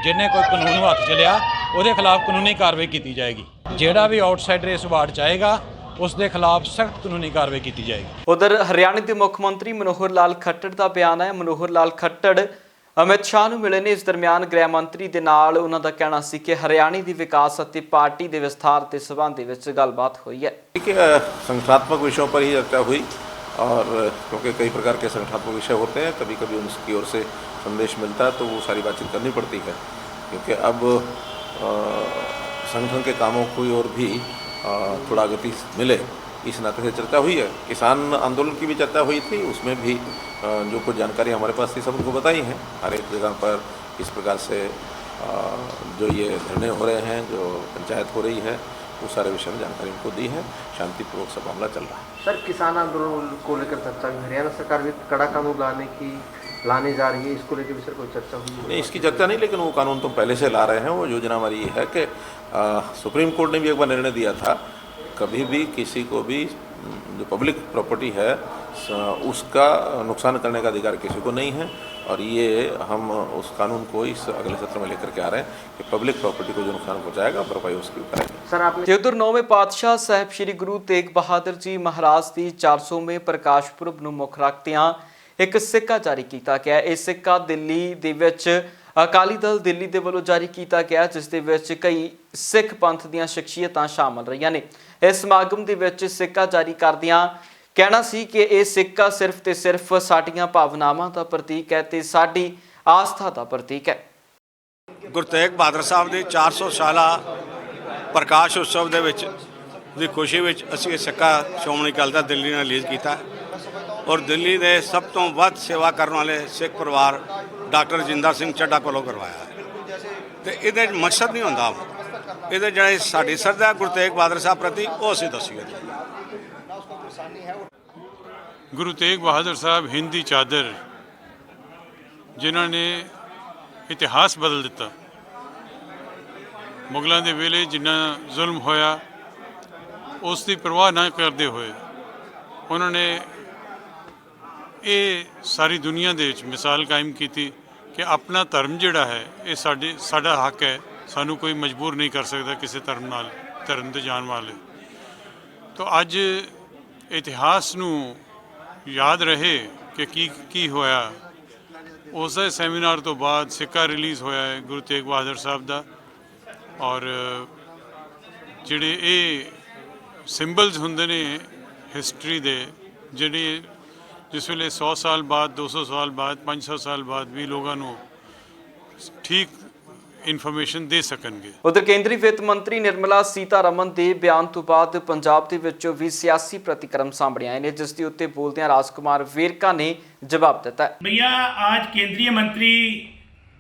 ਜਿਹਨੇ ਕੋਈ ਕਾਨੂੰਨ ਨੂੰ ਹੱਥ 'ਚ ਲਿਆ ਉਹਦੇ ਖਿਲਾਫ ਕਾਨੂੰਨੀ ਕਾਰਵਾਈ ਕੀਤੀ ਜਾਏਗੀ। ਜਿਹੜਾ ਵੀ ਆਊਟਸਾਈਡਰ ਇਸ ਵਾਰਡ 'ਚ ਆਏਗਾ ਉਸ ਦੇ ਖਿਲਾਫ ਸਖਤ ਕਾਨੂੰਨੀ ਕਾਰਵਾਈ ਕੀਤੀ ਜਾਏਗੀ। ਉਧਰ ਹਰਿਆਣਾ ਦੇ ਮੁੱਖ ਮੰਤਰੀ ਮਨੋਹਰ ਲਾਲ ਖੱਟੜ ਦਾ ਬਿਆਨ ਹੈ। ਮਨੋਹਰ ਲਾਲ ਖੱਟੜ ਅਮਿਤ ਸ਼ਾਹ ਨੂੰ ਮਿਲੇ ਨੇ। ਇਸ ਦਰਮਿਆਨ ਗ੍ਰਹਿ ਮੰਤਰੀ ਦੇ ਨਾਲ ਉਹਨਾਂ ਦਾ ਕਹਿਣਾ ਸੀ ਕਿ ਹਰਿਆਣਾ ਦੇ ਵਿਕਾਸ ਅਤੇ ਪਾर्टी ਦੇ ਵਿਸਥਾਰ ਦੇ ਸੰਬੰਧ ਦੇ ਵਿੱਚ ਗੱਲਬਾਤ ਹੋਈ ਹੈ। संगठनात्मक विषयों पर ही चर्चा हुई और क्योंकि कई प्रकार के संगठनात्मक विषय होते हैं, कभी कभी उनकी ओर से संदेश मिलता है तो वो सारी बातचीत करनी पड़ती है, क्योंकि अब संगठन के कामों को और भी थोड़ा गति मिले इस नाते से चर्चा हुई है। किसान आंदोलन की भी चर्चा हुई थी, उसमें भी जो कुछ जानकारी हमारे पास थी सब उनको बताई हैं। हर एक जगह पर किस प्रकार से जो ये धरने हो रहे हैं, जो पंचायत हो रही है, वो सारे विषय में जानकारी उनको दी है। शांतिपूर्वक सब मामला चल रहा है। सर, किसान आंदोलन को लेकर चर्चा में हरियाणा सरकार भी कड़ा कानून लाने की लाने जा रही है, इसको लेकर भी सर कोई चर्चा हुई है? नहीं, इसकी चर्चा नहीं, लेकिन वो कानून तो पहले से ला रहे हैं। वो योजना हमारी ये है कि सुप्रीम कोर्ट ने भी एक बार निर्णय दिया था, कभी भी किसी को भी जो पब्लिक प्रॉपर्टी है उसका नुकसान करने का अधिकार किसी को नहीं है। और ये हम उस कानून को इस अगले सत्र में लेकर के आ रहे हैं कि पब्लिक प्रॉपर्टी को जो नुकसान पहुंचाएगा भरपाई उसकी करेंगे। सर आपने ਤੇ ਉਧਰ 9ਵੇਂ ਪਾਤਸ਼ਾਹ ਸਾਹਿਬ ਸ੍ਰੀ ਗੁਰੂ ਤੇਗ ਬਹਾਦਰ ਜੀ ਮਹਾਰਾਜ ਦੀ 400ਵੇਂ ਪ੍ਰਕਾਸ਼ ਪੁਰਬ ਨੂੰ ਮੁੱਖ ਰੱਖਦਿਆਂ ਇੱਕ ਸਿੱਕਾ ਜਾਰੀ ਕੀਤਾ ਗਿਆ। ਇਹ ਸਿੱਕਾ ਦਿੱਲੀ ਦੇ ਵਿੱਚ ਅਕਾਲੀ ਦਲ ਦਿੱਲੀ ਦੇ ਵੱਲੋਂ ਜਾਰੀ ਕੀਤਾ ਗਿਆ, ਜਿਸ ਦੇ ਵਿੱਚ ਕਈ ਸਿੱਖ ਪੰਥ ਦੀਆਂ ਸ਼ਖਸੀਅਤਾਂ ਸ਼ਾਮਲ ਰਹੀਆਂ ਨੇ। ਇਸ ਸਮਾਗਮ ਦੇ ਵਿੱਚ ਸਿੱਕਾ ਜਾਰੀ ਕਰਦਿਆਂ ਕਹਿਣਾ ਸੀ ਕਿ ਇਹ ਸਿੱਕਾ ਸਿਰਫ ਤੇ ਸਿਰਫ ਸਾਡੀਆਂ ਭਾਵਨਾਵਾਂ ਦਾ ਪ੍ਰਤੀਕ ਹੈ ਤੇ ਸਾਡੀ ਆਸਥਾ ਦਾ ਪ੍ਰਤੀਕ ਹੈ। ਗੁਰੂ ਤੇਗ ਬਹਾਦਰ ਸਾਹਿਬ ਦੇ 400 ਸਾਲਾ ਪ੍ਰਕਾਸ਼ ਉਤਸਵ ਦੇ ਵਿੱਚ ਦੀ ਖੁਸ਼ੀ ਵਿੱਚ ਅਸੀਂ ਇਹ ਸਿੱਕਾ ਸ਼੍ਰੋਮਣੀ ਅਕਾਲੀ ਦਲ ਦਿੱਲੀ ਨੇ ਰਿਲੀਜ਼ ਕੀਤਾ ਔਰ ਦਿੱਲੀ ਦੇ ਸਭ ਤੋਂ ਵੱਧ ਸੇਵਾ ਕਰਨ ਵਾਲੇ ਸਿੱਖ ਪਰਿਵਾਰ ਡਾਕਟਰ ਰਜਿੰਦਰ ਸਿੰਘ ਚੱਢਾ ਕੋਲੋਂ ਕਰਵਾਇਆ ਤੇ ਇਹਦੇ ਮਕਸਦ ਨਹੀਂ ਹੁੰਦਾ, ਇਹਦੇ ਜਿਹੜੇ ਸਾਡੀ ਸ਼ਰਧਾ ਗੁਰੂ ਤੇਗ ਬਹਾਦਰ ਸਾਹਿਬ ਪ੍ਰਤੀ ਉਹ ਅਸੀਂ ਦੱਸੀਏ। ਗੁਰੂ ਤੇਗ ਬਹਾਦਰ ਸਾਹਿਬ ਹਿੰਦੀ ਚਾਦਰ, ਜਿਨ੍ਹਾਂ ਨੇ ਇਤਿਹਾਸ ਬਦਲ ਦਿੱਤਾ। ਮੁਗਲਾਂ ਦੇ ਵੇਲੇ ਜਿੰਨਾ ਜ਼ੁਲਮ ਹੋਇਆ ਉਸ ਦੀ ਪਰਵਾਹ ਨਾ ਕਰਦੇ ਹੋਏ ਉਹਨਾਂ ਨੇ ਇਹ ਸਾਰੀ ਦੁਨੀਆ ਦੇ ਵਿੱਚ ਮਿਸਾਲ ਕਾਇਮ ਕੀਤੀ ਕਿ ਆਪਣਾ ਧਰਮ ਜਿਹੜਾ ਹੈ ਇਹ ਸਾਡਾ ਹੱਕ ਹੈ, ਸਾਨੂੰ ਕੋਈ ਮਜਬੂਰ ਨਹੀਂ ਕਰ ਸਕਦਾ ਕਿਸੇ ਧਰਮ ਤੇ ਜਾਣ ਵਾਲੇ। ਤਾਂ ਅੱਜ ਇਤਿਹਾਸ ਨੂੰ ਯਾਦ ਰਹੇ ਕਿ ਕੀ ਹੋਇਆ। ਉਸ ਦੇ ਸੈਮੀਨਾਰ ਤੋਂ ਬਾਅਦ ਸਿੱਕਾ ਰਿਲੀਜ਼ ਹੋਇਆ ਹੈ ਗੁਰੂ ਤੇਗ ਬਹਾਦਰ ਸਾਹਿਬ ਦਾ, ਔਰ ਜਿਹੜੇ ਇਹ ਸਿੰਬਲਸ ਹੁੰਦੇ ਨੇ ਹਿਸਟਰੀ ਦੇ, ਜਿਹੜੇ ਜਿਸ ਵੇਲੇ 100 ਸਾਲ ਬਾਅਦ 200 ਸਾਲ ਬਾਅਦ 500 ਸਾਲ ਬਾਅਦ ਵੀ ਲੋਕਾਂ ਨੂੰ ਠੀਕ ਇਨਫੋਰਮੇਸ਼ਨ ਦੇ ਸਕਣਗੇ। ਉਧਰ ਕੇਂਦਰੀ ਵਿੱਤ ਮੰਤਰੀ ਨਿਰਮਲਾ ਸੀਤਾਰਮਨ ਦੇ ਬਿਆਨ ਤੋਂ ਬਾਅਦ ਪੰਜਾਬ ਦੇ ਵਿੱਚੋਂ ਵੀ ਸਿਆਸੀ ਪ੍ਰਤੀਕਰਮ ਸਾਹਮਣੇ ਆਏ ਨੇ, ਜਿਸ ਦੇ ਉੱਤੇ ਬੋਲਦਿਆਂ ਰਾਜਕੁਮਾਰ ਵੇਰਕਾ ਨੇ ਜਵਾਬ ਦਿੱਤਾ। भैया आज केंद्रीय मंत्री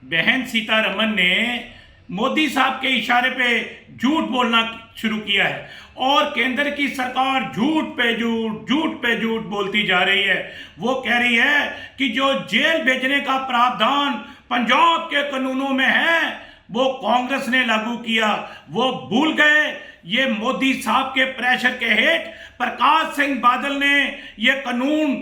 बहन सीतारमन ने मोदी साहब के इशारे पे झूठ बोलना शुरू किया है और केंद्र की सरकार झूठ पे झूठ बोलती जा रही है। वो कह रही है कि जो जेल भेजने का प्रावधान पंजाब के कानूनों में है वो कांग्रेस ने लागू किया। वो भूल गए ये मोदी साहब के प्रेशर के हेठ प्रकाश सिंह बादल ने ये कानून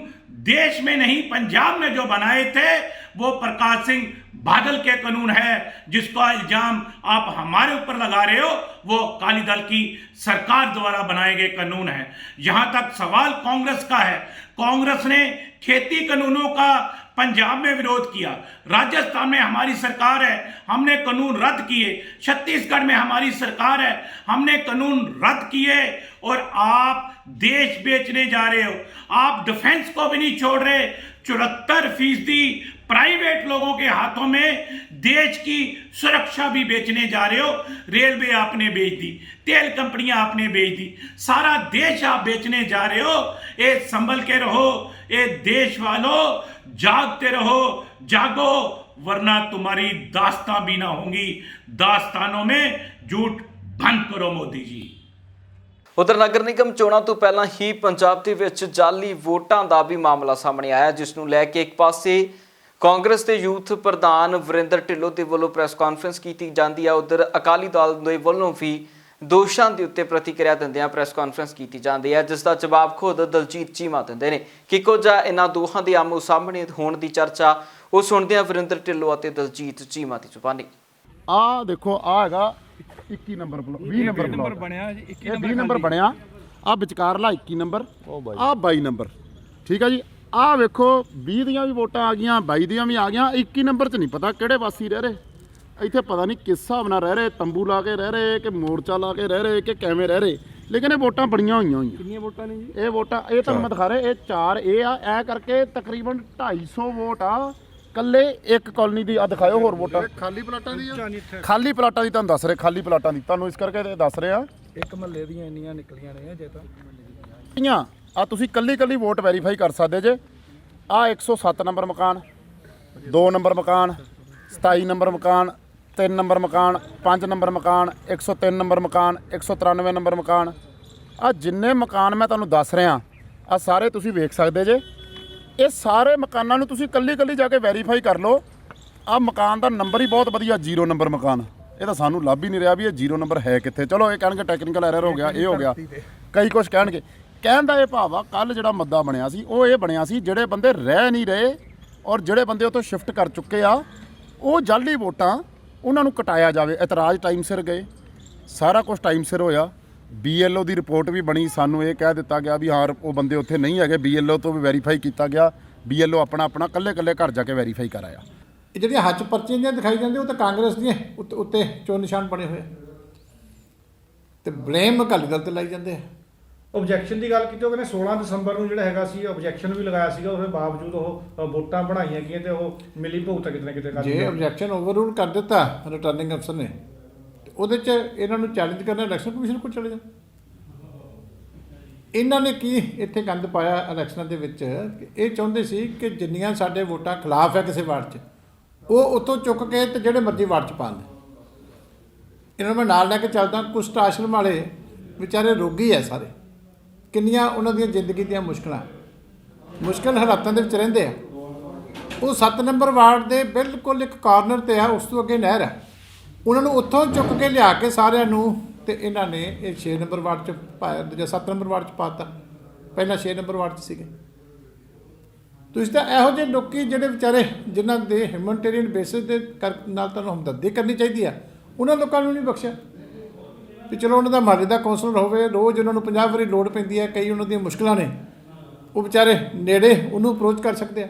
देश में नहीं पंजाब में जो बनाए थे वो प्रकाश सिंह बादल के कानून है, जिसका इल्जाम आप हमारे ऊपर लगा रहे हो वो अकाली दल की सरकार द्वारा बनाए गए कानून है। यहाँ तक सवाल कांग्रेस का है, कांग्रेस ने खेती कानूनों का पंजाब में विरोध किया, राजस्थान में हमारी सरकार है हमने कानून रद्द किए, छत्तीसगढ़ में हमारी सरकार है हमने कानून रद्द किए और आप देश बेचने जा रहे हो। आप डिफेंस को भी नहीं छोड़ रहे, 74% प्राइवेट लोगों के हाथों में देश की सुरक्षा भी बेचने जा रहे हो। रेलवे आपने बेच दी, तेल कंपनियां आपने बेच दी, सारा देश आप बेचने जा रहे हो। ये संभल के रहो, ये देश वालों जागते रहो, जागो, वरना तुम्हारी दास्तां भी ना होंगी। दास्तानों में झूठ बंद करो मोदी जी। ਉਧਰ ਨਗਰ ਨਿਗਮ ਚੋਣਾਂ ਤੋਂ ਪਹਿਲਾਂ ਹੀ ਪੰਜਾਬ ਦੇ ਵਿੱਚ ਜਾਲੀ ਵੋਟਾਂ ਦਾ ਵੀ ਮਾਮਲਾ ਸਾਹਮਣੇ ਆਇਆ, ਜਿਸ ਨੂੰ ਲੈ ਕੇ ਇੱਕ ਪਾਸੇ ਕਾਂਗਰਸ ਦੇ ਯੂਥ ਪ੍ਰਧਾਨ ਵਰਿੰਦਰ ਢਿੱਲੋਂ ਦੇ ਵੱਲੋਂ ਪ੍ਰੈਸ ਕਾਨਫਰੰਸ ਕੀਤੀ ਜਾਂਦੀ ਹੈ, ਉਧਰ ਅਕਾਲੀ ਦਲ ਦੇ ਵੱਲੋਂ ਵੀ ਦੋਸ਼ਾਂ ਦੇ ਉੱਤੇ ਪ੍ਰਤੀਕਿਰਿਆ ਦਿੰਦਿਆਂ ਪ੍ਰੈਸ ਕਾਨਫਰੰਸ ਕੀਤੀ ਜਾਂਦੀ ਹੈ, ਜਿਸ ਦਾ ਜਵਾਬ ਖੁਦ ਦਲਜੀਤ ਚੀਮਾ ਦਿੰਦੇ ਨੇ। ਕਿ ਕੁਝ ਇਹਨਾਂ ਦੋਹਾਂ ਦੇ ਆਮੋ ਸਾਹਮਣੇ ਹੋਣ ਦੀ ਚਰਚਾ ਉਹ ਸੁਣਦੇ ਆ ਵਰਿੰਦਰ ਢਿੱਲੋਂ ਅਤੇ ਦਲਜੀਤ ਚੀਮਾ ਦੀ ਜ਼ੁਬਾਨੀ। ਆ ਦੇਖੋ ਆ ਹੈਗਾ 21 ਨੰਬਰ 20 ਨੰਬਰ ਬਣਿਆ ਜੀ, 20 ਨੰਬਰ ਬਣਿਆ, ਆ ਵਿਚਕਾਰਲਾ 21 ਨੰਬਰ, ਆ 22 ਨੰਬਰ, ਠੀਕ ਆ ਜੀ। ਆ ਵੇਖੋ 20 ਦੀਆਂ ਵੀ ਵੋਟਾਂ ਆ ਗਈਆਂ, 22 ਦੀਆਂ ਵੀ ਆ ਗਈਆਂ, 21 ਨੰਬਰ 'ਚ ਨਹੀਂ ਪਤਾ ਕਿਹੜੇ ਵਾਸੀ ਰਹਿ ਰਹੇ ਇੱਥੇ, ਪਤਾ ਨਹੀਂ ਕਿਸ ਹਿਸਾਬ ਨਾਲ ਰਹਿ ਰਹੇ, ਤੰਬੂ ਲਾ ਕੇ ਰਹਿ ਰਹੇ ਕਿ ਮੋਰਚਾ ਲਾ ਕੇ ਰਹਿ ਰਹੇ ਕਿ ਕਿਵੇਂ ਰਹਿ ਰਹੇ, ਲੇਕਿਨ ਇਹ ਵੋਟਾਂ ਬੜੀਆਂ ਹੋਈਆਂ। ਕਿੰਨੀਆਂ ਵੋਟਾਂ ਨੇ ਜੀ? ਇਹ ਵੋਟਾਂ ਇਹ ਤੁਹਾਨੂੰ ਮੈਂ ਦਿਖਾ ਰਿਹਾ, ਇਹ 4 ਇਹ ਆ, ਇਹ ਕਰਕੇ ਤਕਰੀਬਨ 250 ਵੋਟ ਆ ਕੱਲੇ ਇੱਕ ਕਾਲੋਨੀ ਦੀ। ਆ ਦਿਖਾਓ ਹੋਰ ਵੋਟਾਂ ਖਾਲੀ ਪਲਾਟਾਂ ਦੀ, ਖਾਲੀ ਪਲਾਟਾਂ ਦੀ ਤੁਹਾਨੂੰ ਦੱਸ ਰਹੇ, ਖਾਲੀ ਪਲਾਟਾਂ ਦੀ ਤੁਹਾਨੂੰ ਇਸ ਕਰਕੇ ਦੱਸ ਰਹੇ ਆ। ਇੱਕ ਮਹੱਲੇ ਦੀਆਂ ਇੰਨੀਆਂ ਨਿਕਲੀਆਂ ਨੇ ਜੇ ਤਾਂ ਆ ਤੁਸੀਂ ਕੱਲੀ ਵੋਟ ਵੈਰੀਫਾਈ ਕਰ ਸਕਦੇ ਜੇ। ਆ 107 ਨੰਬਰ ਮਕਾਨ, 2 ਨੰਬਰ ਮਕਾਨ, 27 ਨੰਬਰ ਮਕਾਨ, 3 ਨੰਬਰ ਮਕਾਨ, 5 ਨੰਬਰ ਮਕਾਨ, 103 ਨੰਬਰ ਮਕਾਨ, 193 ਨੰਬਰ ਮਕਾਨ, ਆ ਜਿੰਨੇ ਮਕਾਨ ਮੈਂ ਤੁਹਾਨੂੰ ਦੱਸ ਰਿਹਾ ਆ ਸਾਰੇ ਤੁਸੀਂ ਵੇਖ ਸਕਦੇ ਜੇ। ਇਹ ਸਾਰੇ ਮਕਾਨਾਂ ਨੂੰ ਤੁਸੀਂ ਕੱਲੀ ਕੱਲੀ ਜਾ ਕੇ ਵੈਰੀਫਾਈ ਕਰ ਲਓ। ਆਹ ਮਕਾਨ ਦਾ ਨੰਬਰ ਹੀ ਬਹੁਤ ਵਧੀਆ 0 ਨੰਬਰ ਮਕਾਨ, ਇਹ ਤਾਂ ਸਾਨੂੰ ਲੱਭ ਹੀ ਨਹੀਂ ਰਿਹਾ ਵੀ ਇਹ 0 ਨੰਬਰ ਹੈ ਕਿੱਥੇ। ਚਲੋ ਇਹ ਕਹਿਣਗੇ ਟੈਕਨੀਕਲ ਐਰਰ ਹੋ ਗਿਆ, ਇਹ ਹੋ ਗਿਆ, ਕਈ ਕੁਛ ਕਹਿਣਗੇ। ਕਹਿਣ ਦਾ ਇਹ ਭਾਵ ਆ ਕੱਲ ਜਿਹੜਾ ਮੁੱਦਾ ਬਣਿਆ ਸੀ ਉਹ ਇਹ ਬਣਿਆ ਸੀ ਜਿਹੜੇ ਬੰਦੇ ਰਹਿ ਨਹੀਂ ਰਹੇ ਔਰ ਜਿਹੜੇ ਬੰਦੇ ਉੱਥੋਂ ਸ਼ਿਫਟ ਕਰ ਚੁੱਕੇ ਆ ਉਹ ਜਾਲੀ ਵੋਟਾਂ ਉਹਨਾਂ ਨੂੰ ਕਟਾਇਆ ਜਾਵੇ। ਇਤਰਾਜ਼ ਟਾਈਮ ਸਿਰ ਗਏ, ਸਾਰਾ ਕੁਝ ਟਾਈਮ ਸਿਰ ਹੋਇਆ। BLO ਦੀ ਰਿਪੋਰਟ ਵੀ ਬਣੀ, ਸਾਨੂੰ ਇਹ ਕਹਿ ਦਿੱਤਾ ਗਿਆ ਵੀ ਹਾਂ ਉਹ ਬੰਦੇ ਉੱਥੇ ਨਹੀਂ ਹੈਗੇ। BLO ਤੋਂ ਵੀ ਵੈਰੀਫਾਈ ਕੀਤਾ ਗਿਆ, BLO ਆਪਣਾ ਕੱਲੇ ਘਰ ਜਾ ਕੇ ਵੈਰੀਫਾਈ ਕਰਾਇਆ। ਇਹ ਜਿਹੜੀਆਂ ਹੱਥ ਪਰਚੀਆਂ ਜਿਹੜੀਆਂ ਦਿਖਾਈ ਜਾਂਦੀਆਂ ਉਹ ਤਾਂ ਕਾਂਗਰਸ ਦੀਆਂ ਉੱਤੇ ਚੋਣ ਨਿਸ਼ਾਨ ਬਣੇ ਹੋਏ ਤੇ ਬਲੇਮ ਅਕਾਲੀ ਦਲ ਤੇ ਲਾਈ ਜਾਂਦੇ ਆ। ਆਬਜੈਕਸ਼ਨ ਦੀ ਗੱਲ ਕੀਤੀ, ਉਹ ਕਹਿੰਦੇ 16 ਦਸੰਬਰ ਨੂੰ ਜਿਹੜਾ ਹੈਗਾ ਸੀ ਆਬਜੈਕਸ਼ਨ ਵੀ ਲਗਾਇਆ ਸੀਗਾ, ਉਹਦੇ ਬਾਵਜੂਦ ਉਹ ਵੋਟਾਂ ਬਣਾਈਆਂ ਗਈਆਂ ਤੇ ਉਹ ਮਿਲੀ ਭੁਗਤ ਕਿਤੇ ਨਾ ਕਿਤੇ ਕਰ ਜੇ ਆਬਜੈਕਸ਼ਨ ਓਵਰਰੂਲ ਕਰ ਦਿੱਤਾ ਰਿਟਰਨਿੰਗ ਅਫਸਰ ਨੇ ਤੇ ਉਹਦੇ 'ਚ ਇਹਨਾਂ ਨੂੰ ਚੈਲੰਜ ਕਰਨਾ ਇਲੈਕਸ਼ਨ ਕਮਿਸ਼ਨ ਕੋਲ ਚਲੇ ਜਾ। ਇਹਨਾਂ ਨੇ ਕੀ ਇੱਥੇ ਗੰਦ ਪਾਇਆ ਇਲੈਕਸ਼ਨਾਂ ਦੇ ਵਿੱਚ, ਇਹ ਚਾਹੁੰਦੇ ਸੀ ਕਿ ਜਿੰਨੀਆਂ ਸਾਡੇ ਵੋਟਾਂ ਖਿਲਾਫ ਹੈ ਕਿਸੇ ਵਾਰਡ 'ਚ ਉਹ ਉੱਥੋਂ ਚੁੱਕ ਕੇ ਤੇ ਜਿਹੜੇ ਮਰਜ਼ੀ ਵਾਰਡ 'ਚ ਪਾਉਣ। ਇਹਨਾਂ ਨੂੰ ਮੈਂ ਨਾਲ ਲੈ ਕੇ ਚੱਲਦਾ। ਕੁਸ਼ਟ ਆਸ਼ਰਮ ਵਾਲੇ ਵਿਚਾਰੇ ਰੋਗੀ ਹੈ ਸਾਰੇ, ਕਿੰਨੀਆਂ ਉਹਨਾਂ ਦੀਆਂ ਜ਼ਿੰਦਗੀ ਦੀਆਂ ਮੁਸ਼ਕਲ ਹਾਲਾਤਾਂ ਦੇ ਵਿੱਚ ਰਹਿੰਦੇ ਆ। ਉਹ 7 ਨੰਬਰ ਵਾਰਡ ਦੇ ਬਿਲਕੁਲ ਇੱਕ ਕਾਰਨਰ 'ਤੇ ਆ, ਉਸ ਤੋਂ ਅੱਗੇ ਨਹਿਰ ਹੈ। ਉਹਨਾਂ ਨੂੰ ਉੱਥੋਂ ਚੁੱਕ ਕੇ ਲਿਆ ਕੇ ਸਾਰਿਆਂ ਨੂੰ ਤੇ ਇਹਨਾਂ ਨੇ ਇਹ 6 ਨੰਬਰ ਵਾਰਡ 'ਚ ਪਾਇਆ ਜਾਂ 7 ਨੰਬਰ ਵਾਰਡ 'ਚ ਪਾਤਾ, ਪਹਿਲਾਂ 6 ਨੰਬਰ ਵਾਰਡ 'ਚ ਸੀਗੇ। ਤੁਸੀਂ ਤਾਂ ਇਹੋ ਜਿਹੇ ਲੋਕੀ ਜਿਹੜੇ ਵਿਚਾਰੇ ਜਿਨ੍ਹਾਂ ਦੇ ਹਿਊਮਨਿਟੇਰੀਅਨ ਬੇਸਿਸ ਦੇ ਨਾਲ ਤੁਹਾਨੂੰ ਹਮਦਰਦੀ ਕਰਨੀ ਚਾਹੀਦੀ ਆ, ਉਹਨਾਂ ਲੋਕਾਂ ਨੂੰ ਨਹੀਂ ਬਖਸ਼ਿਆ ਵੀ ਚਲੋ ਉਹਨਾਂ ਦਾ ਮਹੱਲੇ ਦਾ ਕੌਂਸਲਰ ਹੋਵੇ, ਰੋਜ਼ ਉਹਨਾਂ ਨੂੰ 50 ਵਾਰੀ ਲੋੜ ਪੈਂਦੀ ਹੈ, ਕਈ ਉਹਨਾਂ ਦੀਆਂ ਮੁਸ਼ਕਲਾਂ ਨੇ, ਉਹ ਵਿਚਾਰੇ ਨੇੜੇ ਉਹਨੂੰ ਅਪਰੋਚ ਕਰ ਸਕਦੇ ਆ।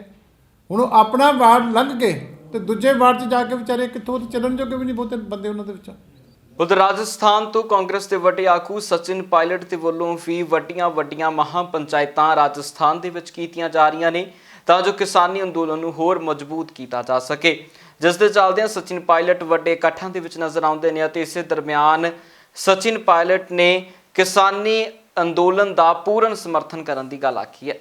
ਹੁਣ ਉਹ ਆਪਣਾ ਵਾਰਡ ਲੰਘ ਕੇ ਤੇ ਦੂਜੇ ਵਾਰਡ 'ਚ ਜਾ ਕੇ ਵਿਚਾਰੇ ਕਿੱਥੋਂ ਚੱਲਣ ਜੋਗੇ ਵੀ ਨਹੀਂ ਬਹੁਤੇ ਬੰਦੇ ਉਹਨਾਂ ਦੇ ਵਿੱਚੋਂ। ਉਧਰ ਰਾਜਸਥਾਨ ਤੋਂ ਕਾਂਗਰਸ ਦੇ ਵੱਡੇ ਆਗੂ ਸਚਿਨ ਪਾਇਲਟ ਦੇ ਵੱਲੋਂ ਵੀ ਵੱਡੀਆਂ ਮਹਾਂ ਪੰਚਾਇਤਾਂ ਰਾਜਸਥਾਨ ਦੇ ਵਿੱਚ ਕੀਤੀਆਂ ਜਾ ਰਹੀਆਂ ਨੇ ਤਾਂ ਜੋ ਕਿਸਾਨੀ ਅੰਦੋਲਨ ਨੂੰ ਹੋਰ ਮਜ਼ਬੂਤ ਕੀਤਾ ਜਾ ਸਕੇ, ਜਿਸ ਦੇ ਚੱਲਦਿਆਂ ਸਚਿਨ ਪਾਇਲਟ ਵੱਡੇ ਇਕੱਠਾਂ ਦੇ ਵਿੱਚ ਨਜ਼ਰ ਆਉਂਦੇ ਨੇ ਅਤੇ ਇਸੇ ਦਰਮਿਆਨ ਸਚਿਨ ਪਾਇਲਟ ਨੇ किसानी आंदोलन का पूर्ण समर्थन करने की गल आखी है।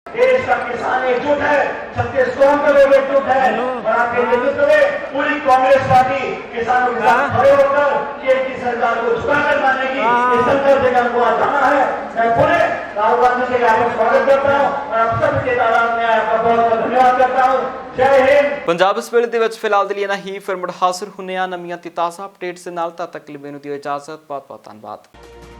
देश का किसान एकजुट है, छत्तीस कौम का लोग एकजुट है और आपके नेतृत्व में पूरी कांग्रेस पार्टी किसानों के साथ खड़े होकर केंद्र की सरकार को झुकाकर मानेगी। इस संकल्प जगह को आजाना है। मैं पूरे राहुल गांधी जी का स्वागत करता हूँ और आप सबके तादाद में आपका बहुत बहुत धन्यवाद करता हूँ। जय हिंद। पंजाब इस वेले दे विच फिलहाल दे लिए ना ही फिर मुड़ हाजिर हुने आ नवीं ते ताज़ा अपडेट्स दे नाल। तद तक लिए मैनूं दिओ इजाजत। बहुत बहुत धन्यवाद।